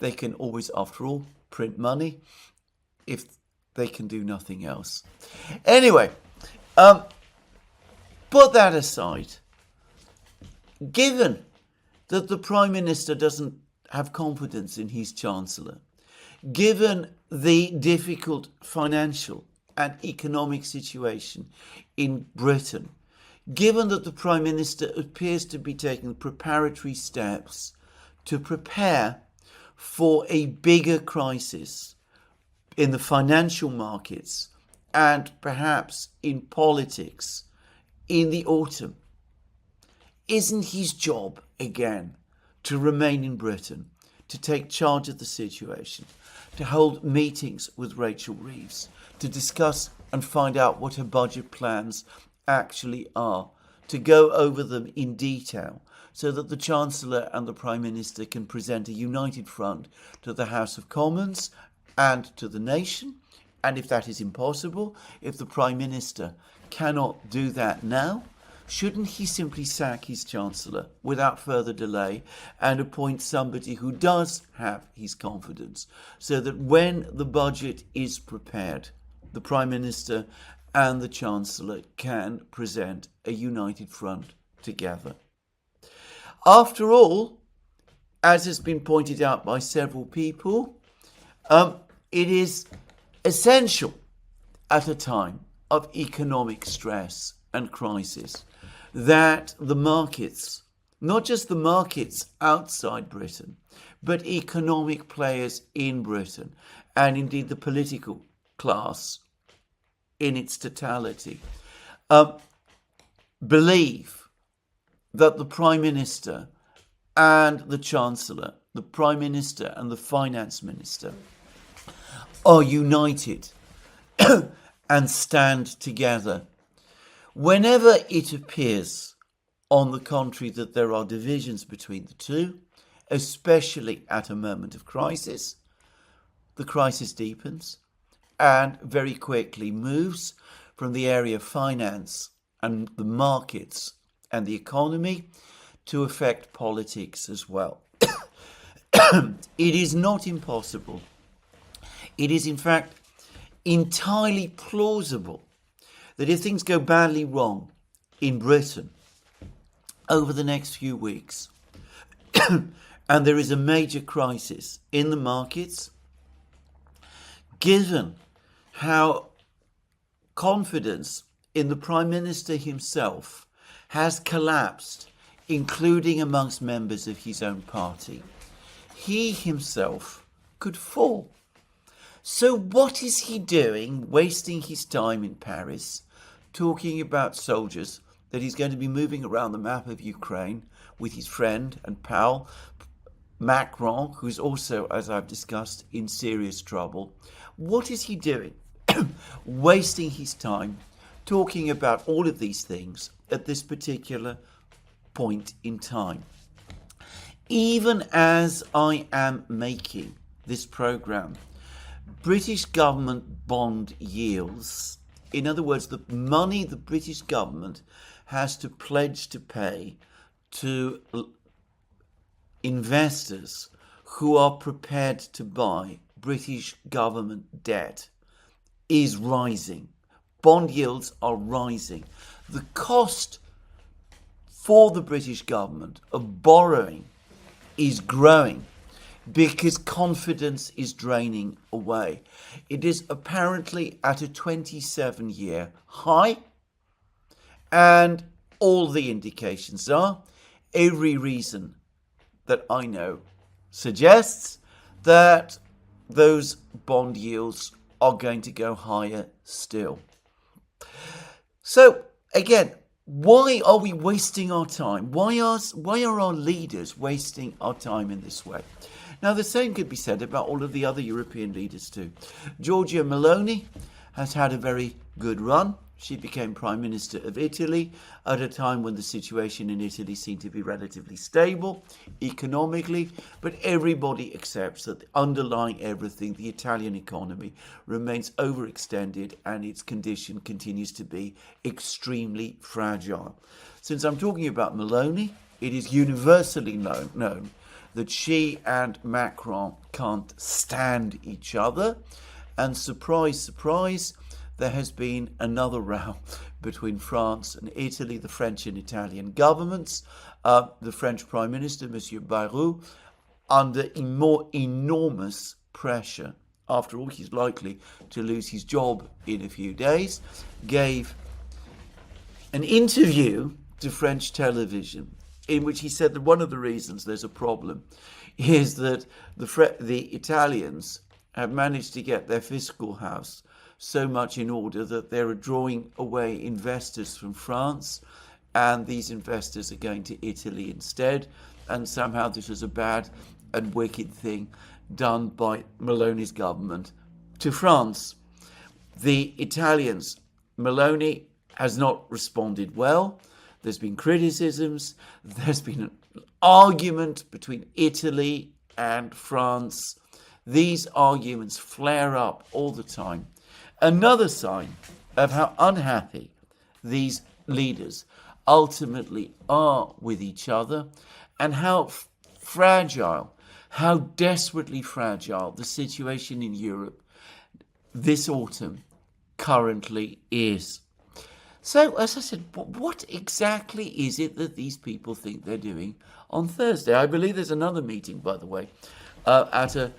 They can always, after all, print money. If They can do nothing else. Anyway, put that aside. Given that the Prime Minister doesn't have confidence in his Chancellor, given the difficult financial and economic situation in Britain, given that the Prime Minister appears to be taking preparatory steps to prepare for a bigger crisis in the financial markets and perhaps in politics in the autumn, isn't his job again to remain in Britain, to take charge of the situation, to hold meetings with Rachel Reeves, to discuss and find out what her budget plans actually are, to go over them in detail so that the Chancellor and the Prime Minister can present a united front to the House of Commons and to the nation? And if that is impossible, if the Prime Minister cannot do that now, shouldn't he simply sack his Chancellor without further delay and appoint somebody who does have his confidence, so that when the budget is prepared, the Prime Minister and the Chancellor can present a united front together? After all, as has been pointed out by several people, it is essential at a time of economic stress and crisis that the markets, not just the markets outside Britain, but economic players in Britain, and indeed the political class in its totality, believe that the Prime Minister and the Chancellor, the Prime Minister and the Finance Minister, are united and stand together. Whenever it appears, on the contrary, that there are divisions between the two, especially at a moment of crisis, the crisis deepens and very quickly moves from the area of finance and the markets and the economy to affect politics as well. It is not impossible. It is, in fact, entirely plausible that if things go badly wrong in Britain over the next few weeks, and there is a major crisis in the markets, given how confidence in the Prime Minister himself has collapsed, including amongst members of his own party, he himself could fall. So what is he doing, wasting his time in Paris, talking about soldiers that he's going to be moving around the map of Ukraine with his friend and pal, Macron, who's also, as I've discussed, in serious trouble? What is he doing? Wasting his time talking about all of these things at this particular point in time. Even as I am making this program, British government bond yields, in other words, the money the British government has to pledge to pay to investors who are prepared to buy British government debt, is rising. Bond yields are rising. The cost for the British government of borrowing is growing because confidence is draining away. It is apparently at a 27-year high, and all the indications are, every reason that I know suggests that those bond yields are going to go higher still. So again, why are we wasting our time? Why are our leaders wasting our time in this way? Now, the same could be said about all of the other European leaders too. Giorgia Meloni has had a very good run. She became Prime Minister of Italy at a time when the situation in Italy seemed to be relatively stable economically, but everybody accepts that underlying everything, the Italian economy remains overextended and its condition continues to be extremely fragile. Since I'm talking about Meloni, it is universally known that she and Macron can't stand each other, And surprise, surprise, there has been another row between France and Italy, the French and Italian governments. The French Prime Minister, Monsieur Bayrou, under more enormous pressure. After all, he's likely to lose his job in a few days, gave an interview to French television in which he said that one of the reasons there's a problem is that the Italians have managed to get their fiscal house so much in order that they're drawing away investors from France, and these investors are going to Italy instead, and somehow this was a bad and wicked thing done by Meloni's government to France. The Italians, Meloni has not responded well. There's been criticisms. There's been an argument between Italy and France. These arguments flare up all the time. Another sign of how unhappy these leaders ultimately are with each other, and how fragile, how desperately fragile the situation in Europe this autumn currently is. So, as I said, what exactly is it that these people think they're doing on Thursday? I believe there's another meeting, by the way, at a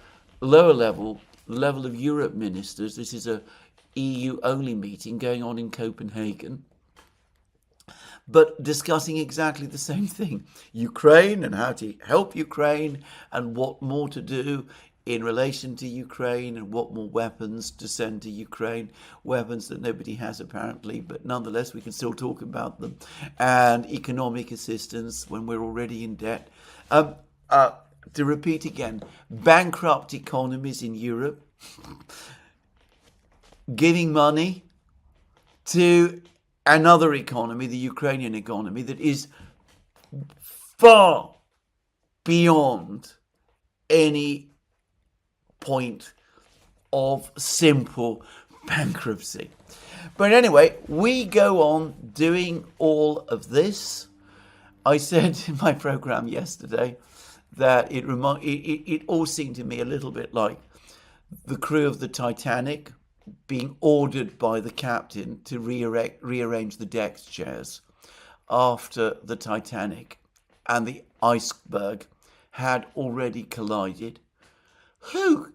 lower level of Europe ministers. This is a EU-only meeting going on in Copenhagen, but discussing exactly the same thing. Ukraine and how to help Ukraine and what more to do in relation to Ukraine and what more weapons to send to Ukraine, weapons that nobody has apparently, but nonetheless we can still talk about them, and economic assistance when we're already in debt. To repeat again, bankrupt economies in Europe, giving money to another economy, the Ukrainian economy, that is far beyond any point of simple bankruptcy. But anyway, we go on doing all of this. I said in my program yesterday that it all seemed to me a little bit like the crew of the Titanic being ordered by the captain to rearrange the deck chairs after the Titanic and the iceberg had already collided. Who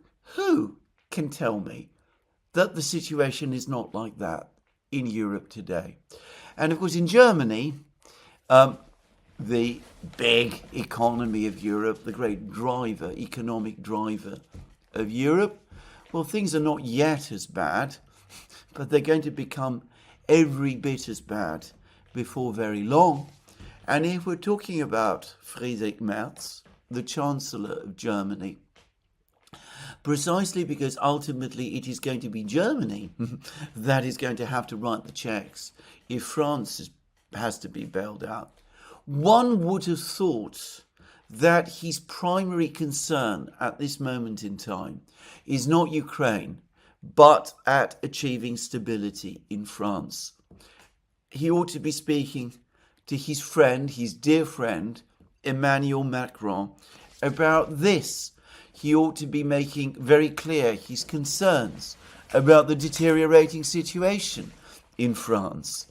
can tell me that the situation is not like that in Europe today? And of course in Germany, the big economy of Europe, the great economic driver of Europe, well, things are not yet as bad, but they're going to become every bit as bad before very long. And if we're talking about Friedrich Merz, the Chancellor of Germany, precisely because ultimately it is going to be Germany that is going to have to write the checks if France has to be bailed out. One would have thought that his primary concern at this moment in time is not Ukraine, but at achieving stability in France. He ought to be speaking to his friend, his dear friend, Emmanuel Macron, about this. He ought to be making very clear his concerns about the deteriorating situation in France.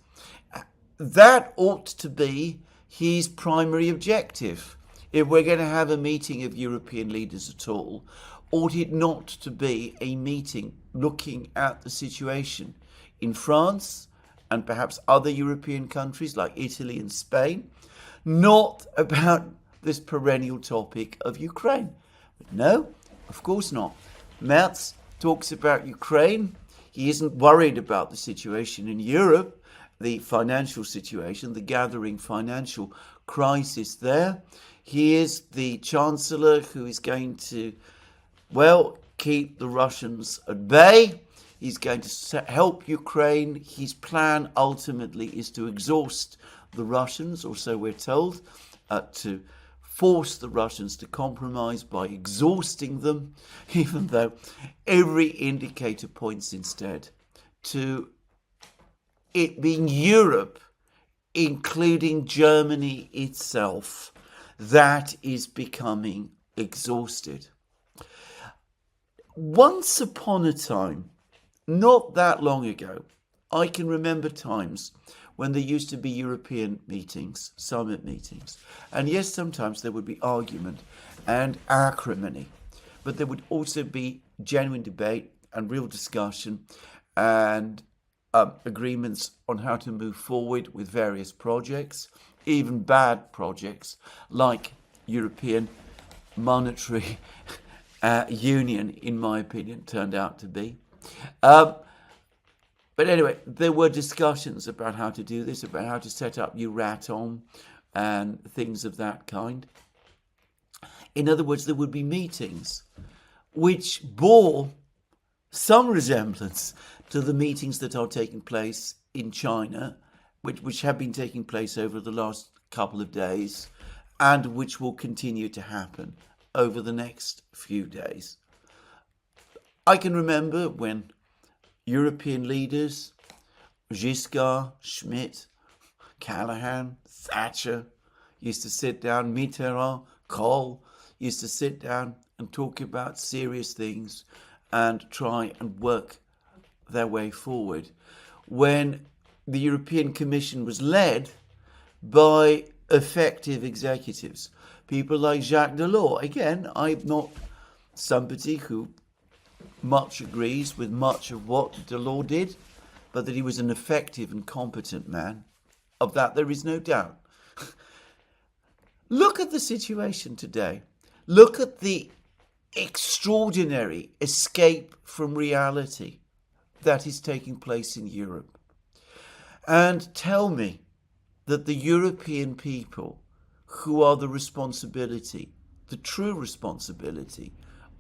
That ought to be his primary objective. If we're going to have a meeting of European leaders at all, ought it not to be a meeting looking at the situation in France and perhaps other European countries like Italy and Spain, not about this perennial topic of Ukraine? But no, of course not. Merz talks about Ukraine. He isn't worried about the situation in Europe, the financial situation, the gathering financial crisis there. He is the Chancellor who is going to, keep the Russians at bay. He's going to help Ukraine. His plan ultimately is to exhaust the Russians, or so we're told, to force the Russians to compromise by exhausting them, even though every indicator points instead to it being Europe, including Germany itself, that is becoming exhausted. once upon a time, not that long ago, I can remember times when there used to be European meetings, summit meetings. And yes, sometimes there would be argument and acrimony, but there would also be genuine debate and real discussion and agreements on how to move forward with various projects, even bad projects like European Monetary Union, in my opinion, turned out to be. But anyway, there were discussions about how to do this, about how to set up Euratom and things of that kind. In other words, there would be meetings which bore some resemblance to the meetings that are taking place in China, which have been taking place over the last couple of days, and which will continue to happen over the next few days. I can remember when European leaders, Giscard, Schmidt, Callahan, Thatcher, used to sit down, Mitterrand, Kohl, used to sit down and talk about serious things and try and work their way forward. When the European Commission was led by effective executives, people like Jacques Delors. Again, I'm not somebody who much agrees with much of what Delors did, but that he was an effective and competent man. Of that, there is no doubt. Look at the situation today. Look at the extraordinary escape from reality that is taking place in Europe. And tell me that the European people, who are the responsibility, the true responsibility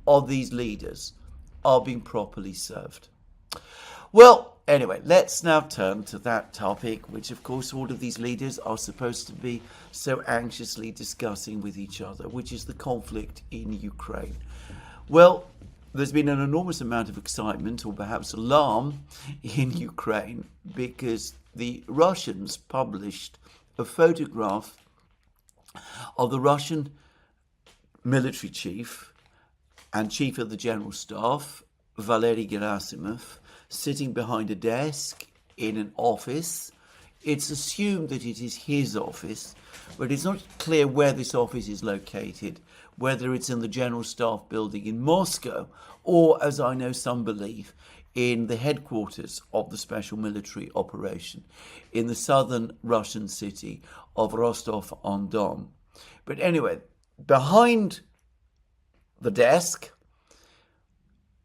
of these leaders, are being properly served. Well, anyway, let's now turn to that topic, which of course all of these leaders are supposed to be so anxiously discussing with each other, which is the conflict in Ukraine. Well, there's been an enormous amount of excitement, or perhaps alarm, in Ukraine because the Russians published a photograph of the Russian military chief and chief of the general staff, Valery Gerasimov, sitting behind a desk in an office. It's assumed that it is his office, but it's not clear where this office is located, whether it's in the general staff building in Moscow or, as I know some believe, in the headquarters of the special military operation in the southern Russian city of Rostov-on-Don. But anyway, behind the desk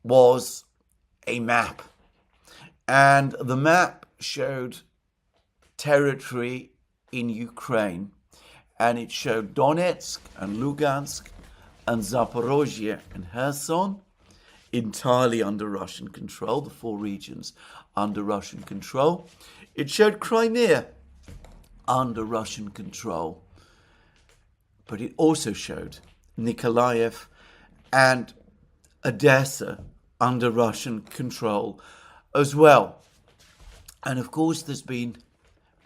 was a map, and the map showed territory in Ukraine, and it showed Donetsk and Lugansk and Zaporozhye and Kherson entirely under Russian control, the four regions under Russian control. It showed Crimea under Russian control, but it also showed Nikolaev and Odessa under Russian control as well. And of course, there's been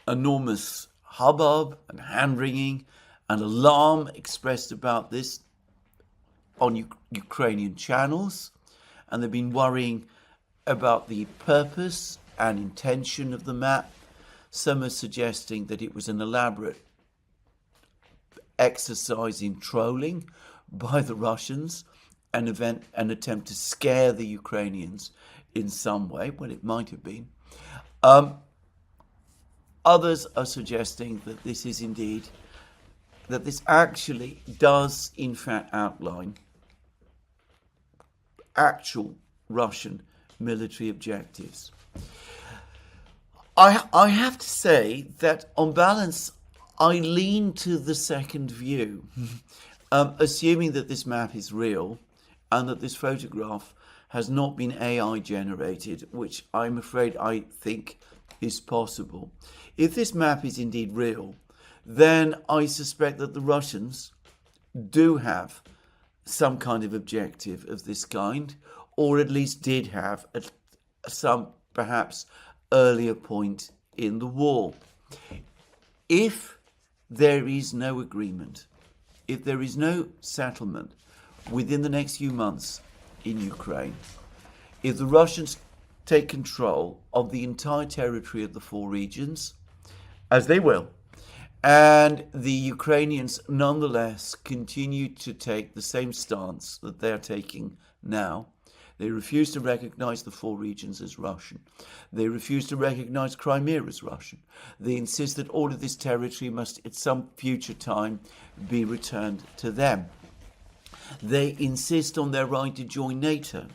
enormous hubbub and hand-wringing and alarm expressed about this on Ukrainian channels, and they've been worrying about the purpose and intention of the map. Some are suggesting that it was an elaborate exercise in trolling by the Russians, an attempt to scare the Ukrainians in some way. Well, it might have been. Others are suggesting that this is indeed, that this actually does in fact outline actual Russian military objectives. I have to say that on balance, I lean to the second view, assuming that this map is real and that this photograph has not been AI generated, which I'm afraid I think is possible. If this map is indeed real, then I suspect that the Russians do have some kind of objective of this kind, or at least did have at some perhaps earlier point in the war. If there is no agreement, if there is no settlement within the next few months in Ukraine, if the Russians take control of the entire territory of the four regions, as they will, and the Ukrainians nonetheless continue to take the same stance that they're taking now. They refuse to recognize the four regions as Russian. They refuse to recognize Crimea as Russian. They insist that all of this territory must at some future time be returned to them. They insist on their right to join NATO.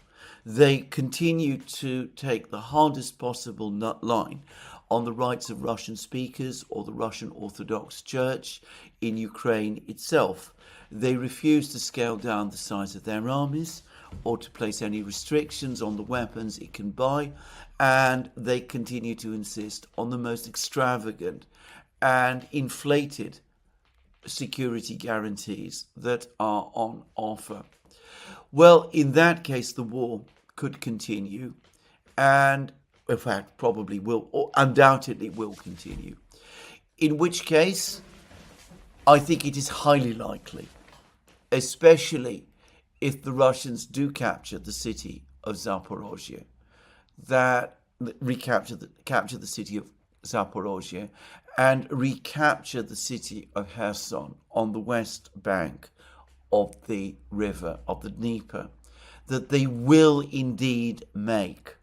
They continue to take the hardest possible line on the rights of Russian speakers or the Russian Orthodox Church in Ukraine itself. They refuse to scale down the size of their armies or to place any restrictions on the weapons it can buy, and they continue to insist on the most extravagant and inflated security guarantees that are on offer. Well, in that case, the war could continue, and in fact, probably will, or undoubtedly will continue. In which case, I think it is highly likely, especially if the Russians do capture the city of Zaporozhye, that capture the city of Zaporozhye and recapture the city of Kherson on the west bank of the river, of the Dnieper, that they will indeed make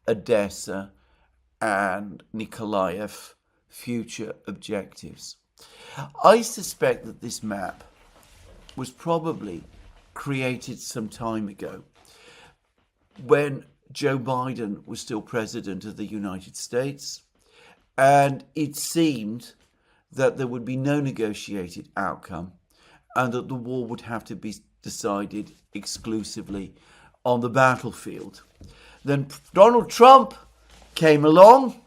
Odessa and Nikolaev future objectives. I suspect that this map was probably created some time ago when Joe Biden was still president of the United States, and it seemed that there would be no negotiated outcome and that the war would have to be decided exclusively on the battlefield. Then Donald Trump came along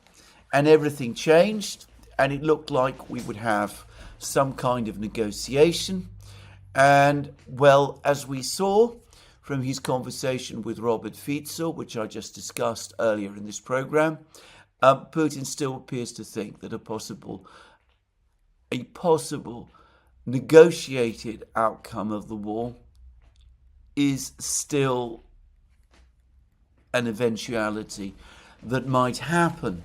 and everything changed, and it looked like we would have some kind of negotiation. And, well, as we saw from his conversation with Robert Fico, which I just discussed earlier in this program, Putin still appears to think that a possible negotiated outcome of the war is still an eventuality that might happen.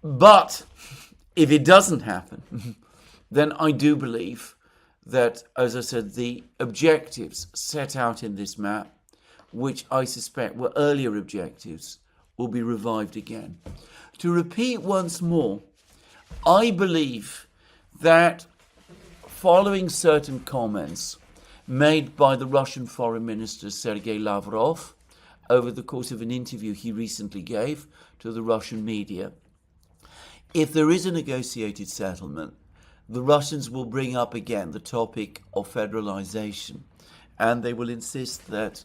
But if it doesn't happen, then I do believe that, as I said, the objectives set out in this map, which I suspect were earlier objectives, will be revived again. To repeat once more, I believe that following certain comments made by the Russian Foreign Minister Sergei Lavrov over the course of an interview he recently gave to the Russian media, if there is a negotiated settlement, the Russians will bring up again the topic of federalization, and they will insist that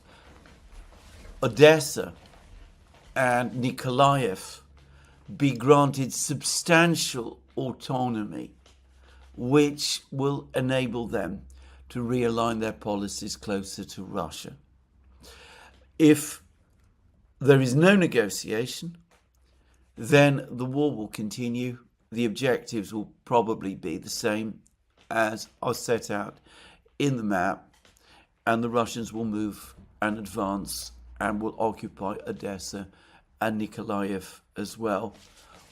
Odessa and Nikolaev be granted substantial autonomy, which will enable them to realign their policies closer to Russia. If there is no negotiation, then the war will continue. The objectives will probably be the same as are set out in the map, and the Russians will move and advance and will occupy Odessa and Nikolaev as well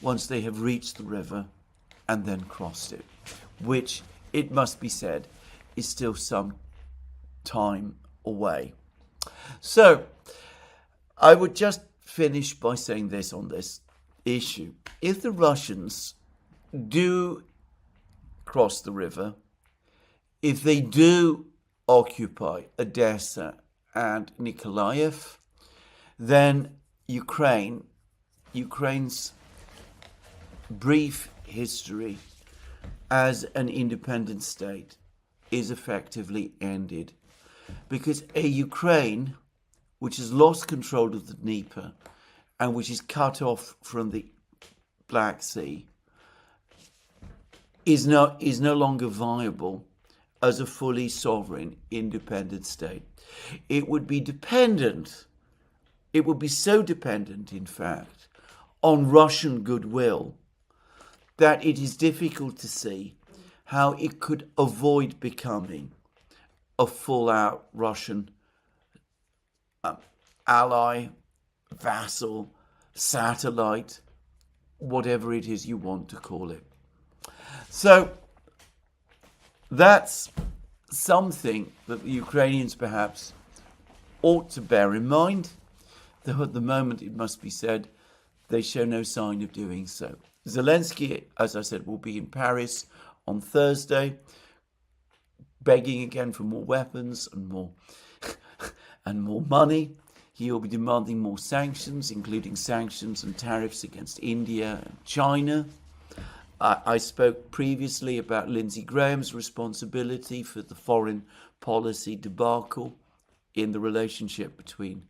once they have reached the river and then crossed it, which, it must be said, is still some time away. So I would just finish by saying this on this issue. If the Russians do cross the river, if they do occupy Odessa and Nikolaev, then Ukraine's brief history as an independent state is effectively ended, because a Ukraine which has lost control of the Dnieper and which is cut off from the Black Sea is no longer viable as a fully sovereign, independent state. It would be so dependent, in fact, on Russian goodwill that it is difficult to see how it could avoid becoming a full-out Russian ally, vassal, satellite, whatever it is you want to call it. So that's something that the Ukrainians perhaps ought to bear in mind, though at the moment, it must be said, they show no sign of doing so. Zelensky, as I said, will be in Paris on Thursday, begging again for more weapons and more money. He will be demanding more sanctions, including sanctions and tariffs against India and China. I spoke previously about Lindsey Graham's responsibility for the foreign policy debacle in the relationship between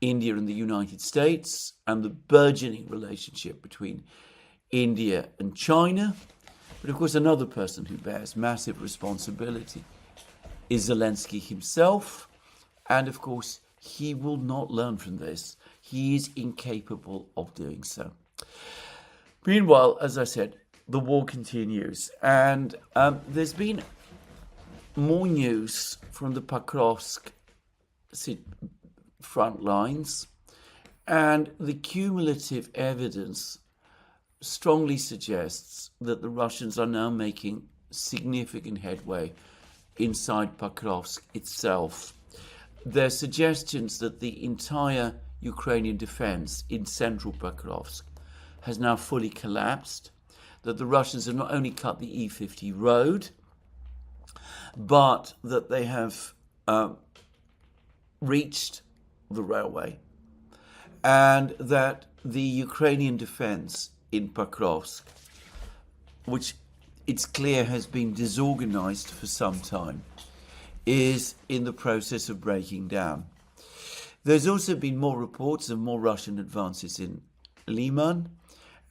India and the United States, and the burgeoning relationship between India and China. But of course, another person who bears massive responsibility is Zelensky himself. And of course, he will not learn from this. He is incapable of doing so. Meanwhile, as I said, the war continues. And there's been more news from the Pokrovsk front lines, and the cumulative evidence strongly suggests that the Russians are now making significant headway inside Pokrovsk itself. There are suggestions that the entire Ukrainian defense in central Pokrovsk has now fully collapsed, that the Russians have not only cut the E50 road, but that they have reached the railway, and that the Ukrainian defense in Pokrovsk, which it's clear has been disorganized for some time, is in the process of breaking down. There's also been more reports of more Russian advances in Liman,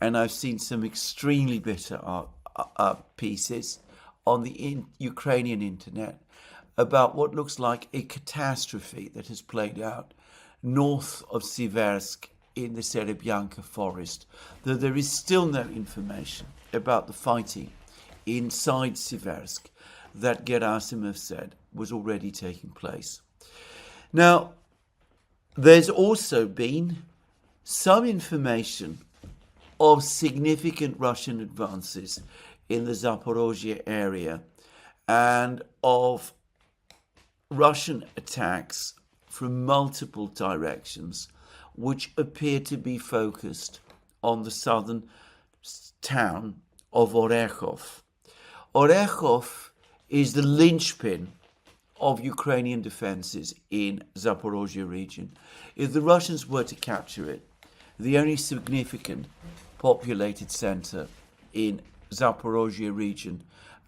and I've seen some extremely bitter pieces on the Ukrainian internet about what looks like a catastrophe that has played out north of Siversk in the Serebyanka forest, though there is still no information about the fighting inside Siversk that Gerasimov said was already taking place. Now, there's also been some information of significant Russian advances in the Zaporozhye area and of Russian attacks from multiple directions, which appear to be focused on the southern town of Orekhov. Orekhov is the linchpin of Ukrainian defenses in Zaporozhye region. If the Russians were to capture it, the only significant populated center in Zaporozhye region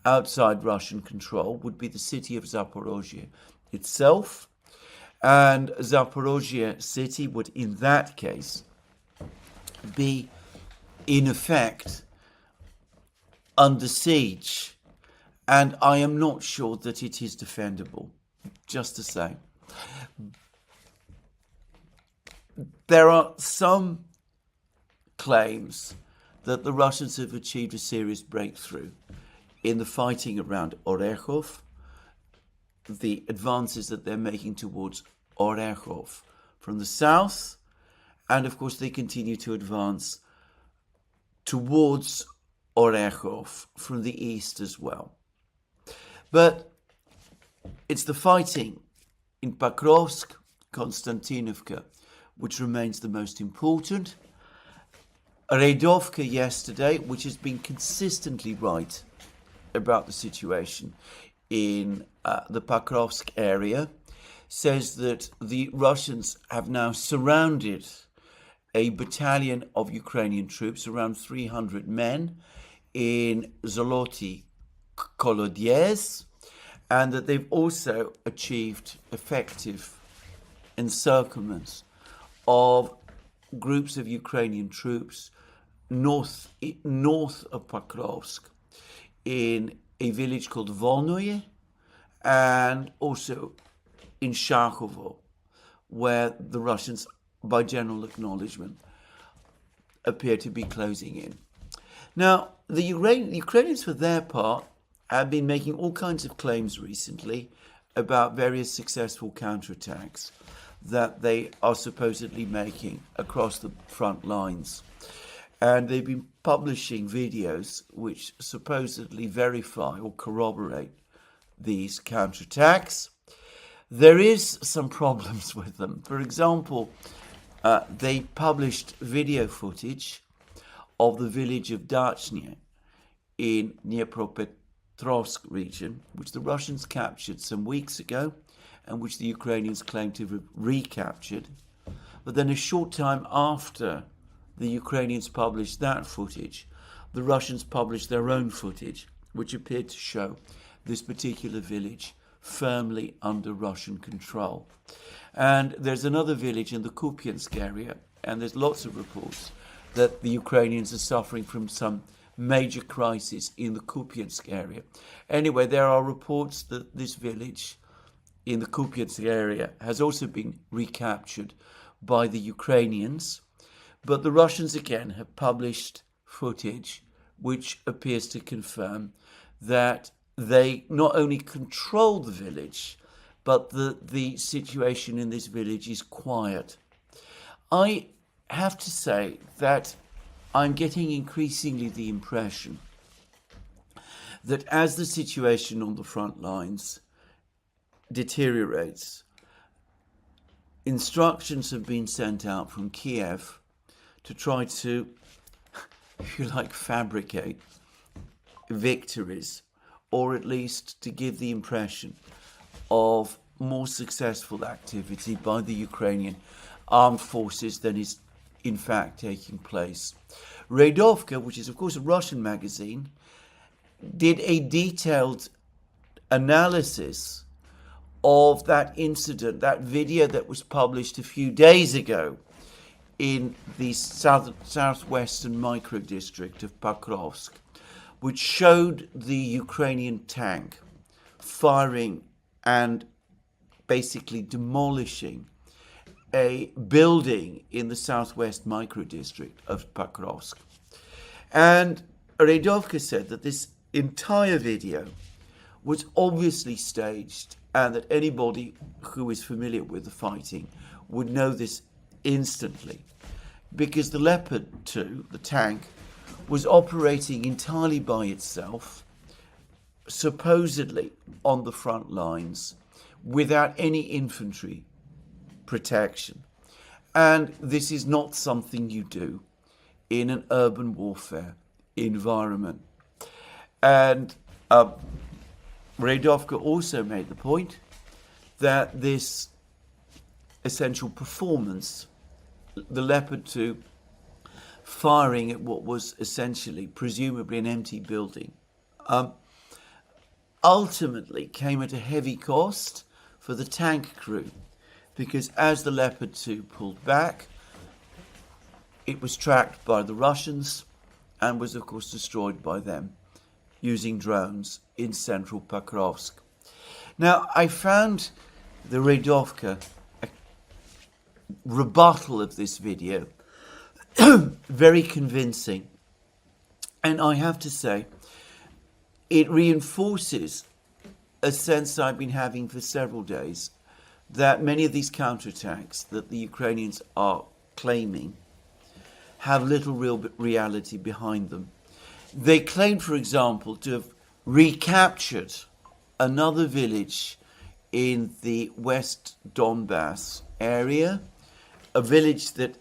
outside Russian control would be the city of Zaporozhye itself. And Zaporozhye city would, in that case, be, in effect, under siege. And I am not sure that it is defendable, just to say. There are some claims that the Russians have achieved a serious breakthrough in the fighting around Orekhov, the advances that they're making towards Orekhov from the south, and of course they continue to advance towards Orekhov from the east as well. But it's the fighting in Pokrovsk, Konstantinovka, which remains the most important. Redovka yesterday, which has been consistently right about the situation in the Pokrovsk area, says that the Russians have now surrounded a battalion of Ukrainian troops, around 300 men, in Zoloty Kolodiez, and that they've also achieved effective encirclements of groups of Ukrainian troops north of Pokrovsk in a village called Volnoye, and also in Sharkovo, where the Russians, by general acknowledgement, appear to be closing in. Now, the Ukrainians, for their part, have been making all kinds of claims recently about various successful counterattacks that they are supposedly making across the front lines. And they've been publishing videos which supposedly verify or corroborate these counterattacks. There is some problems with them. For example, they published video footage of the village of Dachny in Dnipropetrovsk region, which the Russians captured some weeks ago and which the Ukrainians claim to have recaptured. But then a short time after the Ukrainians published that footage, the Russians published their own footage, which appeared to show this particular village firmly under Russian control. And there's another village in the Kupiansk area, and there's lots of reports that the Ukrainians are suffering from some major crisis in the Kupiansk area. Anyway, there are reports that this village in the Kupiansk area has also been recaptured by the Ukrainians. But the Russians again have published footage which appears to confirm that they not only control the village, but the situation in this village is quiet. I have to say that I'm getting increasingly the impression that as the situation on the front lines deteriorates, instructions have been sent out from Kiev to try to, if you like, fabricate victories, or at least to give the impression of more successful activity by the Ukrainian armed forces than is in fact taking place. Radovka, which is of course a Russian magazine, did a detailed analysis of that incident, that video that was published a few days ago in the southwestern micro-district of Pokrovsk, which showed the Ukrainian tank firing and basically demolishing a building in the southwest micro-district of Pokrovsk. And Radovka said that this entire video was obviously staged and that anybody who is familiar with the fighting would know this instantly, because the Leopard 2, the tank, was operating entirely by itself, supposedly on the front lines, without any infantry protection. And this is not something you do in an urban warfare environment. And Radovka also made the point that this essential performance, the Leopard 2 firing at what was essentially, presumably, an empty building, ultimately came at a heavy cost for the tank crew, because as the Leopard 2 pulled back, it was tracked by the Russians and was of course destroyed by them using drones in central Pokrovsk. Now, I found the Radovka rebuttal of this video very convincing, and I have to say it reinforces a sense I've been having for several days that many of these counterattacks that the Ukrainians are claiming have little real reality behind them. They claim, for example, to have recaptured another village in the West Donbass area, a village that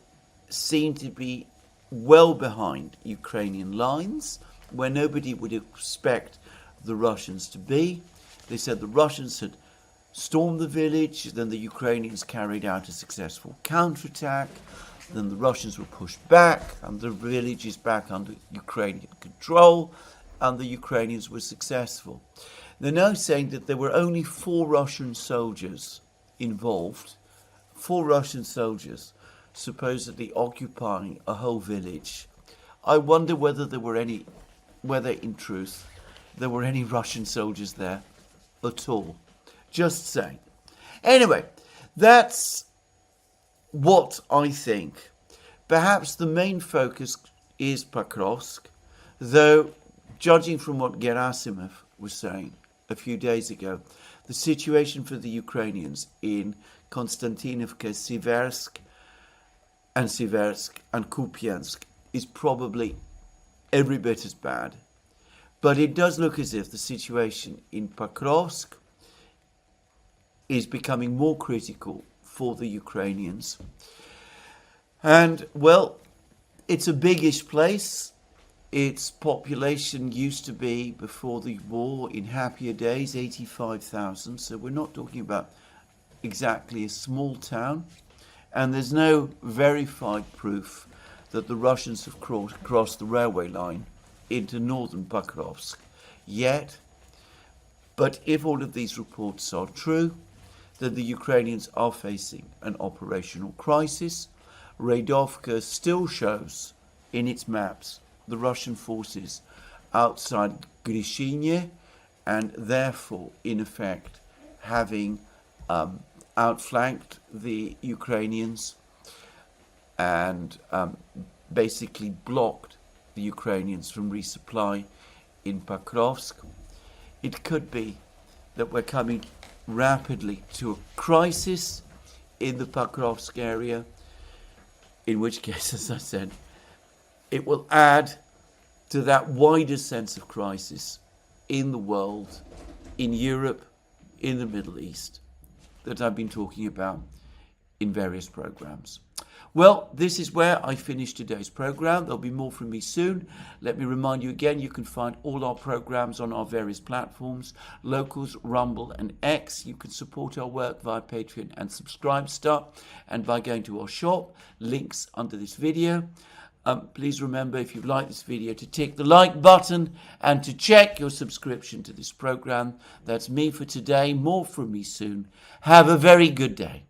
seemed to be well behind Ukrainian lines, where nobody would expect the Russians to be. They said the Russians had stormed the village, then the Ukrainians carried out a successful counterattack, then the Russians were pushed back, and the village is back under Ukrainian control, and the Ukrainians were successful. They're now saying that there were only 4 Russian soldiers involved, 4 Russian soldiers supposedly occupying a whole village. I wonder whether in truth there were any Russian soldiers there at all. Just saying. Anyway, that's what I think. Perhaps the main focus is Pokrovsk, though judging from what Gerasimov was saying a few days ago, the situation for the Ukrainians in Konstantinovka, Siversk and Kupiansk is probably every bit as bad. But it does look as if the situation in Pokrovsk is becoming more critical for the Ukrainians. And, well, it's a biggish place. Its population used to be, before the war, in happier days, 85,000. So we're not talking about exactly a small town. And there's no verified proof that the Russians have crossed the railway line into northern Pokrovsk yet. But if all of these reports are true, then the Ukrainians are facing an operational crisis. Radovka still shows in its maps the Russian forces outside Grishine, and therefore, in effect, having outflanked the Ukrainians and basically blocked the Ukrainians from resupply in Pokrovsk. It could be that we're coming rapidly to a crisis in the Pokrovsk area, in which case, as I said, it will add to that wider sense of crisis in the world, in Europe, in the Middle East, that I've been talking about in various programs. Well, this is where I finish today's program. There'll be more from me soon. Let me remind you again, you can find all our programs on our various platforms, Locals, Rumble and X. You can support our work via Patreon and Subscribestar, and by going to our shop, links under this video. Please remember, if you like this video, to tick the like button and to check your subscription to this program. That's me for today. More from me soon. Have a very good day.